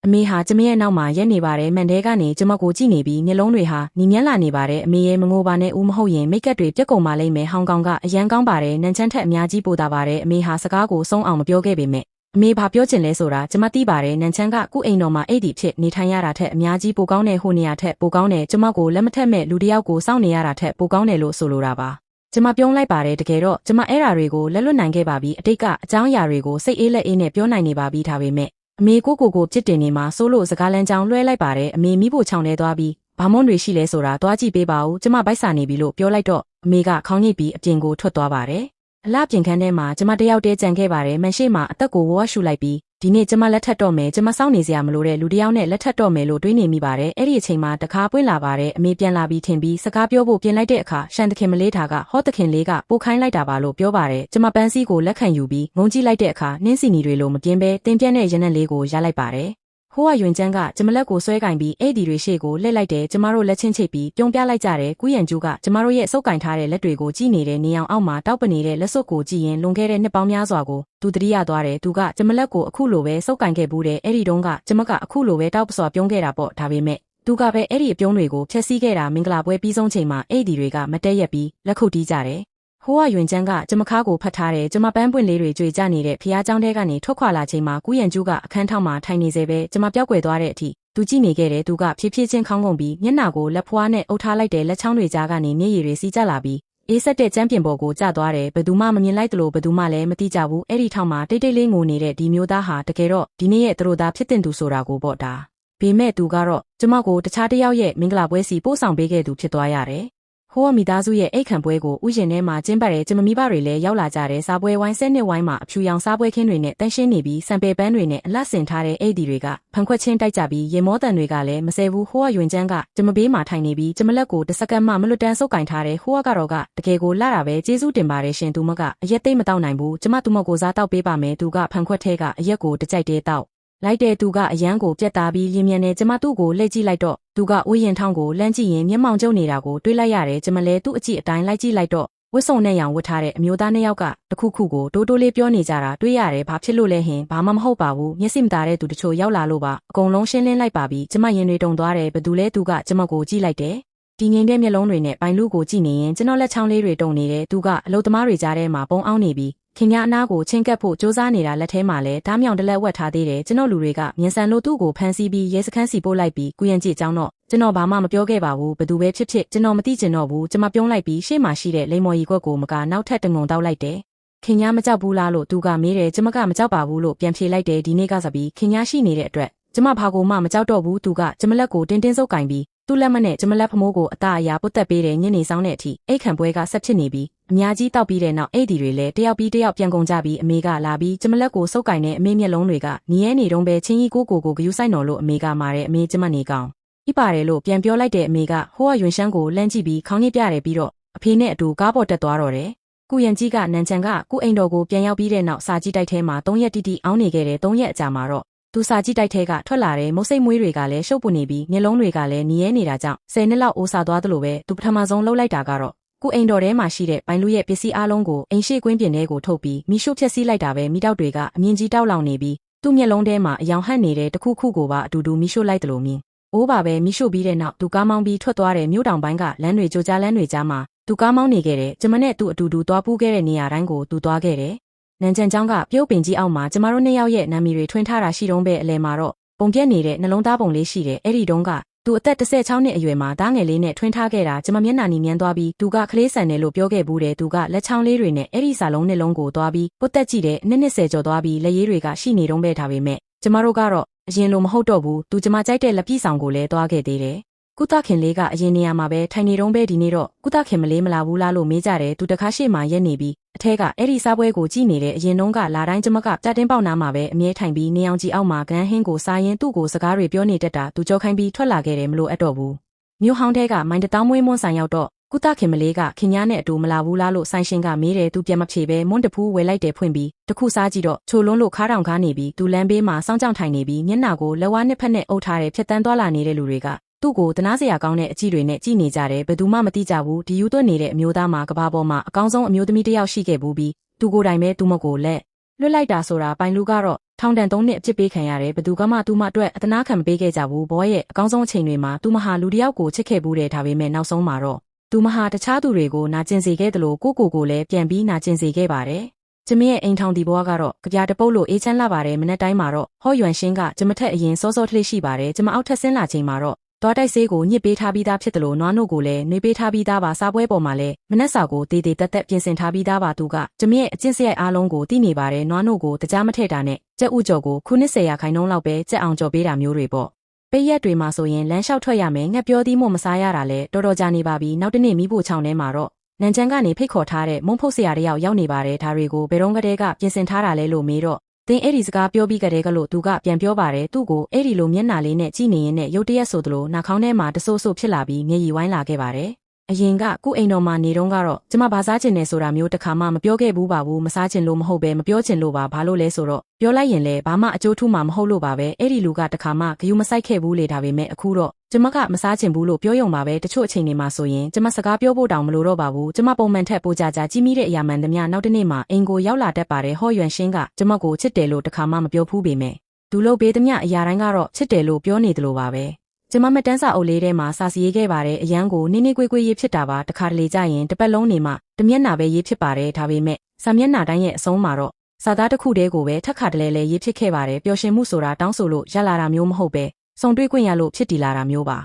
်အမေဟာကျမရဲ့နောက်မှာရက်နေပါတယ်မန်တဲကနေကျမကိုကြည့်နေပြီးမျက်လုံးတွေဟာနီမြန်းလာနေပါတယ်အမေရဲ့မငိုပါနဲ့ဦးမဟုတ်ရင်မိတ်ကပ်တွေပြက်ကုန်ပါလိမ့်မယ်ဟောင်ကောင်ကအရန်ကောင်းပါတယ်နန်ချမ်းထက်အများကြီးပိုတာပါတယ်အမေဟာစကားကိုဆုံးအောင်မပြောခဲ့ပေမဲ့အမေဘာပြောချင်လဲဆိုတာကျမသိပါတယ်နန်ချမ်းကကုအိမ်တော်မှာအိတ်ဒီဖြစ်နေထိုင်ရတာထက်အများကြီးပိုကောင်းတဲ့ဟိုနေရာထက်ပိုကောင်းတယ်ကျမကိုလက်မထက်မဲ့လူတစ်ယောက်ကိုစောင့်နေရတာထက်ပိုကောင်းတယ်လို့ဆိုလိုတာပါ ကျမပြုံးလိုက်ပါတယ်တကယ်တော့ကျမအဲ့ဓာတွေကိုလက်လွတ်နိုင်ခဲ့ပါပြီအတိတ်ကအကြောင်းအရာတွေကိုစိတ်အေးလက်အေးနဲ့ပြောနိုင်နေပါပြီဒါပေမဲ့အမေကိုပြစ်တင်နေမှာစိုးလို့စကားလမ်းကြောင်းလွှဲလိုက်ပါတယ်အမေမိဖို့ချောင်းလဲသွားပြီးဘာမွန်းတွေရှိလဲဆိုတာသွားကြည့်ပေးပါဦးကျမဗိုက်စာနေပြီလို့ပြောလိုက်တော့အမေကခေါင်းညှိပြီးအပြင်ကိုထွက်သွားပါတယ်အလှပြင်ခန်းထဲမှာကျမတယောက်တည်းကြံခဲ့ပါတယ်မန်ရှိမှာအသက်ကိုဝါရှူလိုက်ပြီးဒီနေ့ကျမလက်ထပ်တော့မယ်ကျမစောင့်နေစရာမလိုတဲ့လူတစ်ယောက်နဲ့လက်ထပ်တော့မယ်လို့တွေးနေမိပါတယ်အဲ့ဒီအချိန်မှာတခါပွင့်လာပါတယ်အမေပြန်လာပြီးထင်ပြီးစကားပြောဖို့ပြင်လိုက်တဲ့အခါရှန်တခင်မလေးထားကဟောတခင်လေးကပို့ခိုင်းလိုက်တာပါလို့ပြောပါတယ်ကျမပန်းစည်းကိုလက်ခံယူပြီးငုံကြည့်လိုက်တဲ့အခါနင်းစီနီတွေလိုမပြင်းပဲတင်းပြတ်တဲ့ရနက်လေးကိုရလိုက်ပါတယ်ဟိုကယွင်ကျန်းကကျမလက်ကိုဆွဲကင်ပြီးအဲ့ဒီတွေရှေ့ကိုလှည့်လိုက်တယ်ကျမတို့လက်ချင်းချိတ်ပြီးပြုံးပြလိုက်ကြတယ်ကူးရန်ကျူးကကျမတို့ရဲ့စုပ်ကင်ထားတဲ့လက်တွေကိုကြည့်နေတဲ့နေအောင်အောက်မှာတောက်ပနေတဲ့လက်စွပ်ကိုကြည့်ရင်လွန်ခဲ့တဲ့နှစ်ပေါင်းများစွာကိုသူတတိယသွားတယ်သူကကျမလက်ကိုအခုလိုပဲစုပ်ကင်ခဲ့ဘူးတယ်အဲ့ဒီတုန်းကကျမကအခုလိုပဲတောက်ပစွာပြုံးခဲ့တာပေါ့ဒါပေမဲ့သူကပဲအဲ့ဒီအပြုံးတွေကိုဖျက်ဆီးခဲ့တာမင်္ဂလာပွဲပြီးဆုံးချိန်မှာအဲ့ဒီတွေကမတက်ရက်ပြီးလက်ခုပ်တီးကြတယ်ဟိုကယွင်ကျန်းကကျမခါကိုဖတ်ထားတယ်ကျမပန်းပွင့်လေးတွေကြွေကြနေတဲ့ဖျားเจ้าတဲကနေထွက်ခွာလာချိန်မှာကူးရန်ကျူးကအခန်းထောက်မှာထိုင်နေစေပဲကျမပြောက်ွယ်သွားတဲ့အထိသူကြည့်နေခဲ့တယ်သူကဖြည်းဖြည်းချင်းခေါင်းကုန်ပြီးမျက်နှာကိုလက်ဖွားနဲ့အုပ်ထားလိုက်တဲ့လက်ချောင်းတွေကြားကနေမျက်ရည်တွေစီးကျလာပြီးအေးဆက်တဲ့ကျမ်းပြင်ပေါ်ကိုကျသွားတယ်ဘယ်သူမှမမြင်လိုက်သလိုဘယ်သူမှလည်းမသိကြဘူးအဲ့ဒီထောက်မှာတိတ်တိတ်လေးငိုနေတဲ့ဒီမျိုးသားဟာတကယ်တော့ဒီနေ့ရဲ့သူတို့သားဖြစ်တင်သူဆိုတာကိုပေါ့တာပေမဲ့သူကတော့ကျမကိုတခြားတစ်ယောက်ရဲ့မင်္ဂလာပွဲစီပို့ဆောင်ပေးခဲ့သူဖြစ်သွားရတယ်ဟိုးမိသားစုရဲ့အိတ်ခံပွဲကိုဥယျာဉ်ထဲမှာကျင်းပတဲ့ကျမမိဘတွေလည်းရောက်လာကြတဲ့စားပွဲဝိုင်းဆက်နှစ်ဝိုင်းမှာအဖြူရောင်စားပွဲခင်းတွေနဲ့တန်းရှင်းနေပြီးစံပယ်ပန်းတွေနဲ့အလှဆင်ထားတဲ့အိတ်ဒီတွေကဖန်ခွက်ချင်းတိုက်ကြပြီးရေမောတန်တွေကလည်းမဆဲဘူးဟိုးကယွင်ကျန်းကကျမဘေးမှာထိုင်နေပြီးကျမလက်ကိုတစ်စက္ကန့်မှမလွတ်တမ်းဆုပ်ကင်ထားတဲ့ဟိုးကတော့ကတကယ်ကိုလှတာပဲကျေးဇူးတင်ပါတယ်ရှင်သူမကအရက်သိမ့်မတောက်နိုင်ဘူးကျမသူမကိုစားတောက်ပေးပါမယ်သူကဖန်ခွက်ထဲကအရက်ကိုတကြိုက်တဲတောက်လိုက်တဲ့သူကအရန်ကိုပြက်သားပြီးလင်းမြန်နေကျမသူ့ကိုလှည့်ကြည့်လိုက်တော့သူကဥယျာဉ်ထောင်းကိုလမ်းကြည့်ရင်မျက်မှောင်ကျုံနေတာကိုတွေးလိုက်ရတယ်ကျမလည်းသူ့အကြည့်အတိုင်းလိုက်ကြည့်လိုက်တော့ဝတ်စုံနဲ့ရောင်ဝတ်ထားတဲ့အမျိုးသားနှစ်ယောက်ကတခုခုကိုတိုးတိုးလေးပြောနေကြတာတွေးရတယ်ဘာဖြစ်လို့လဲဟင်ဘာမှမဟုတ်ပါဘူးမျက်စိမသားတဲ့သူတချို့ရောက်လာလို့ပါအကုန်လုံးရှင်းလင်းလိုက်ပါပြီကျမရင်တွေတုံသွားတယ်ဘသူလဲသူကကျမကိုကြည့်လိုက်တယ်ဒီငိမ့်တဲ့မျက်လုံးတွေနဲ့ပိုင်လူကိုကြည့်နေရင်ကျွန်တော်လက်ချောင်းလေးတွေတုံနေတယ်သူကအလုသမားတွေကြားထဲမှာပုံအောင်နေပြီးခင်ဗျားအနားကိုချင်းကပ်ဖို့စူးစမ်းနေတာလက်ထဲမှာလဲဓားမြောင်တလက်ဝက်ထားသေးတယ်ကျွန်တော်လူတွေကမြင်ဆန်လို့သူ့ကိုဖမ်းဆီးပြီးရဲစခန်းစီပို့လိုက်ပြီးကုရန်ကြည့်အကြောင်းတော့ကျွန်တော်ဘာမှမပြောခဲ့ပါဘူးဘသူပဲဖြစ်ဖြစ်ကျွန်တော်မသိကျင်တော့ဘူးကျွန်မပြုံးလိုက်ပြီးရှေ့မှာရှိတဲ့လိမ္မော်ရီကွက်ကိုမကနောက်ထပ်တငုံတောက်လိုက်တယ်ခင်ဗျားမကြောက်ဘူးလားလို့သူကမေးတယ်ကျွန်မကမကြောက်ပါဘူးလို့ပြန်ဖြေလိုက်တယ်ဒီနေ့ကစပြီးခင်ဗျားရှိနေတဲ့အတွက်ကျွန်မဘာကိုမှမကြောက်တော့ဘူးသူကကျွန်မလက်ကိုတင်းတင်းဆုပ်ကင်ပြီးသူ့လက်မနဲ့ကျွန်မလက်ဖမိုးကိုအသားအရာပုတ်တက်ပေးတယ်ညနေဆောင်တဲ့အထိအိတ်ခံပွဲကဆက်ဖြစ်နေပြီးအများကြီးတောက်ပြီးတဲ့နောက်အိတ်ဒီတွေလည်းတယောက်ပြီးတယောက်ပြန်ကုန်ကြပြီးအမေကလာပြီးကျွန်မလက်ကိုဆုပ်ကင်တဲ့အမေမျက်လုံးတွေကနီးရဲနေတုံးပဲချင်းကြီးကိုဂယုဆိုင်တော်လို့အမေကမာတယ်အမေကျမနေကောင်ဣပါတယ်လို့ပြန်ပြောလိုက်တဲ့အမေကဟိုကယွင်ရှမ်းကိုလှမ်းကြည့်ပြီးခေါင်းညစ်ပြတယ်ပြီးတော့အဖေနဲ့အတူကားပေါ်တက်သွားတော့တယ်ကုရန်ကြီးကနန်ချန်ကကုအိမ်တော်ကိုပြန်ရောက်ပြီးတဲ့နောက်စာကြည့်တိုက်ထဲမှာ3ရက်တိတိအောင်းနေခဲ့တယ်3ရက်အကြာမှာတော့သူစာကြည့်တိုက်ထဲကထွက်လာတဲ့မုတ်စိတ်မွေးတွေကလည်းရှုပ်ပွနေပြီးမျက်လုံးတွေကလည်းနီးရဲနေတာကြောင့်10နှစ်လောက်အိုးစားသွားသလိုပဲသူပထမဆုံးလှုပ်လိုက်တာကတော့ကုအိမ်တော်ထဲမှာရှိတဲ့ပိုင်လူရဲ့ပစ္စည်းအလုံးကိုအိမ်ရှိကွင်းပြင်ထဲကိုထုတ်ပြီးမိရှုဖျက်ဆီးလိုက်တာပဲမိတောက်တွေကအမြင့်ကြီးတောက်လောင်နေပြီးသူ့မျက်လုံးထဲမှာအယောင်ဟန့်နေတဲ့တခုခုကိုပါအတူတူမိရှုလိုက်သလိုမြင်အိုးပါပဲမိရှုပြီးတဲ့နောက်သူကားမောင်းပြီးထွက်သွားတဲ့မြို့တောင်ပိုင်းကလမ်းတွေကြိုကြားလမ်းတွေကြားမှာသူကားမောင်းနေခဲ့တယ်ကျမနဲ့သူအတူတူသွားပူးခဲ့တဲ့နေရာတိုင်းကိုသူသွားခဲ့တယ်နန်ချန်ကျောင်းကပြုတ်ပင်ကြီးအောက်မှာကျမတို့နှစ်ယောက်ရဲ့နာမည်တွေထွင်ထားတာရှိတုံးပဲအလဲမှာတော့ပုံပြက်နေတဲ့နှလုံးသားပုံလေးရှိတယ်အဲ့ဒီတုန်းကသူအသက်16နှစ်အရွယ်မှာဓာငယ်လေးနဲ့ထွင်ထားခဲ့တာကျမမျက်နှာနီမြန်းသွားပြီးသူကကလေးဆန်တယ်လို့ပြောခဲ့ဘူးတယ်သူကလက်ချောင်းလေးတွေနဲ့အဲ့ဒီစာလုံးနှလုံးကိုသွားပြီးပုတ်တက်ကြည့်တယ်နှစ်20ကျော်သွားပြီးလက်ရည်တွေကရှိနေတုံးပဲထားပေမဲ့ကျမတို့ကတော့အရင်လိုမဟုတ်တော့ဘူးသူကျမကြိုက်တဲ့လက်ပြဆောင်ကိုလည်းသွားခဲ့သေးတယ်ကုသခင်လေးကအရင်နေရာမှာပဲထိုင်နေတုံးပဲဒီနေ့တော့ကုသခင်မလေးမလာဘူးလားလို့မေးကြတယ်သူတခါရှေ့မှာရက်နေပြီးအထက်ကအဲ့ဒီစားပွဲကိုကြည့်နေတဲ့အရင်တုန်းကလာတိုင်းကျမကကြက်တင်းပေါက်နားမှာပဲအမြဲထိုင်ပြီးနေအောင်ကြီးအောက်မှာဂန်းဟင်းကိုစားရင်သူ့ကိုစကားတွေပြောနေတတ်တာသူကြောခိုင်းပြီးထွက်လာခဲ့တယ်မလို့အပ်တော့ဘူးမြို့ဟောင်းထဲကမိုင်းတတောင်းမွေးမွန်းဆိုင်ရောက်တော့ကုသခင်မလေးကခင်ညားနဲ့အတူမလာဘူးလားလို့ဆိုင်ရှင်ကမေးတယ်သူပြန်မဖြေပဲမွန်းတဖူးဝယ်လိုက်တယ်ဖွင့်ပြီးတခုစားကြည့်တော့ချိုလွန်းလို့ခါးတောင်ကားနေပြီးသူလမ်းဘေးမှာစောင်းကြောင်ထိုင်နေပြီးမျက်နှာကိုလက်ဝါးနှစ်ဖက်နဲ့အုပ်ထားတဲ့ဖြတ်တန်းသွားလာနေတဲ့လူတွေကသူ့ကိုတနာစရာကောင်းတဲ့အကြည့်တွေနဲ့ကြည့်နေကြတယ်ဘယ်သူမှမသိကြဘူးဒီယူသွတ်နေတဲ့အမျိုးသားမှာကဘာပေါ်မှာအကောင်းဆုံးအမျိုးသမီးတစ်ယောက်ရှိခဲ့ဘူးပြီးသူကိုယ်တိုင်ပဲသူမကိုလက်လွတ်လိုက်တာဆိုတာပိုင်လူကတော့ထောင်တန်3နှစ်အပြစ်ပေးခံရတယ်ဘယ်သူကမှသူမအတွက်အတနာခံမပေးခဲ့ကြဘူးဘောရဲ့အကောင်းဆုံးအချိန်တွေမှာသူမဟာလူတစ်ယောက်ကိုချစ်ခဲ့ဘူးတယ်ဒါပေမဲ့နောက်ဆုံးမှာတော့သူမဟာတခြားသူတွေကိုနာကျင်စေခဲ့တယ်လို့ကိုလည်းပြန်ပြီးနာကျင်စေခဲ့ပါတယ်ကျမရဲ့အိမ်ထောင်ဒီဘွားကတော့ကြပြတပုတ်လို့အေးချမ်းလာပါတယ်မနေ့တိုင်းမှာတော့ဟော့ယွမ်ရှင်းကကျမထက်အရင်စောစောထလေးရှိပါတယ်ကျမအောက်ထက်ဆင်းလာချိန်မှာတော့ တောတိုက်ဆေးကိုညစ်ပေးထားပြီးသားဖြစ်တယ်လို့နွားနို့ကိုလည်းနှွေးပေးထားပြီးသားပါစားပွဲပေါ်မှာလည်းမနှက်စာကိုတေးသေးတက်တက်ပြင်ဆင်ထားပြီးသားပါသူကကျမရဲ့အကျင့်စရိုက်အားလုံးကိုသိနေပါတယ်နွားနို့ကိုတကြားမထည့်တာနဲ့ကြက်ဥကြော်ကိုခုနှစ်10%လောက်ပဲကြက်အောင်ကြော်ပေးတာမျိုးတွေပေါ့ပိတ်ရက်တွေမှာဆိုရင်လမ်းလျှောက်ထွက်ရမယ်ငှက်ပြောသီးမို့မစားရတာလဲတော်တော်ကြာနေပါပြီနောက်တနေ့မိဖို့ချောင်းထဲမှာတော့နန်ချန်ကနေဖိတ်ခေါ်ထားတဲ့မုံဖုတ်ဆရာတယောက်ရောက်နေပါတယ်ဒါတွေကိုဘယ်တော့ကတည်းကပြင်ဆင်ထားတာလဲလို့မေးတော့တင်းအဲ့ဒီစကားပြောပြီးကြတဲ့ကလို့သူကပြန်ပြောပါတယ်သူ့ကိုအဲ့ဒီလိုမျက်နှာလေးနဲ့ကြည့်နေရင်နဲ့ရုတ်တရက်ဆိုသလိုနှာခေါင်းထဲမှာတဆိုးဆိုးဖြစ်လာပြီးမျက်ရည်ဝိုင်းလာခဲ့ပါတယ်အရင်ကကုအိမ်တော်မှာနေတော့ကတော့ကျမဘာစားချင်နေဆိုတာမျိုးတစ်ခါမှမပြောခဲ့ဘူးပါဘူးမစားချင်လို့မဟုတ်ပဲမပြောချင်လို့ပါဘာလို့လဲဆိုတော့ပြောလိုက်ရင်လည်းဘာမှအကျိုးထူးမှာမဟုတ်လို့ပါပဲအဲ့ဒီလူကတစ်ခါမှဂယုမဆိုင်ခဲ့ဘူးလေဒါပေမဲ့အခုတော့ကျမကမစားချင်ဘူးလို့ပြောရုံပါပဲတချို့အချိန်တွေမှာဆိုရင်ကျမစကားပြောဖို့တောင်မလိုတော့ပါဘူးကျမပုံမှန်ထက်ပိုကြကြကြီးမိတဲ့အရာမှန်သမျှနောက်တစ်နေ့မှာအိမ်ကိုရောက်လာတတ်ပါတယ်ဟောရွှန်ရှင်းကကျမကိုချစ်တယ်လို့တစ်ခါမှမပြောဘူးပေမဲ့ဒူလို့ပေးသမျှအရာတိုင်းကတော့ချစ်တယ်လို့ပြောနေတယ်လို့ပါပဲကျမမတန်းစာအုပ်လေးထဲမှာစာစီရေးခဲ့ပါတယ်အရန်ကိုနေကွေးရေးဖြစ်တာပါတခါတလေကြရင်တစ်ပတ်လုံးနေမှတမျက်နှာပဲရေးဖြစ်ပါတယ်ဒါပေမဲ့စာမျက်နှာတိုင်းရဲ့အဆုံးမှာတော့စာသားတစ်ခုတည်းကိုပဲထက်ခါတလဲလဲရေးဖြစ်ခဲ့ပါတယ်ပျော်ရွှင်မှုဆိုတာတောင်းဆိုလို့ရလာတာမျိုးမဟုတ်ပဲစုံတွေ့ခွင့်ရလို့ဖြစ်တည်လာတာမျိုးပါ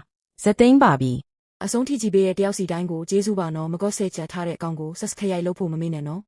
ဇက်သိန်းပါပြီအဆုံးထိကြည့်ပေးတဲ့တယောက်စီတိုင်းကိုကျေးဇူးပါနော်မကော့ဆက်ချက်ထားတဲ့အကောင်ကို subscribe လုပ်ဖို့မမေ့နဲ့နော်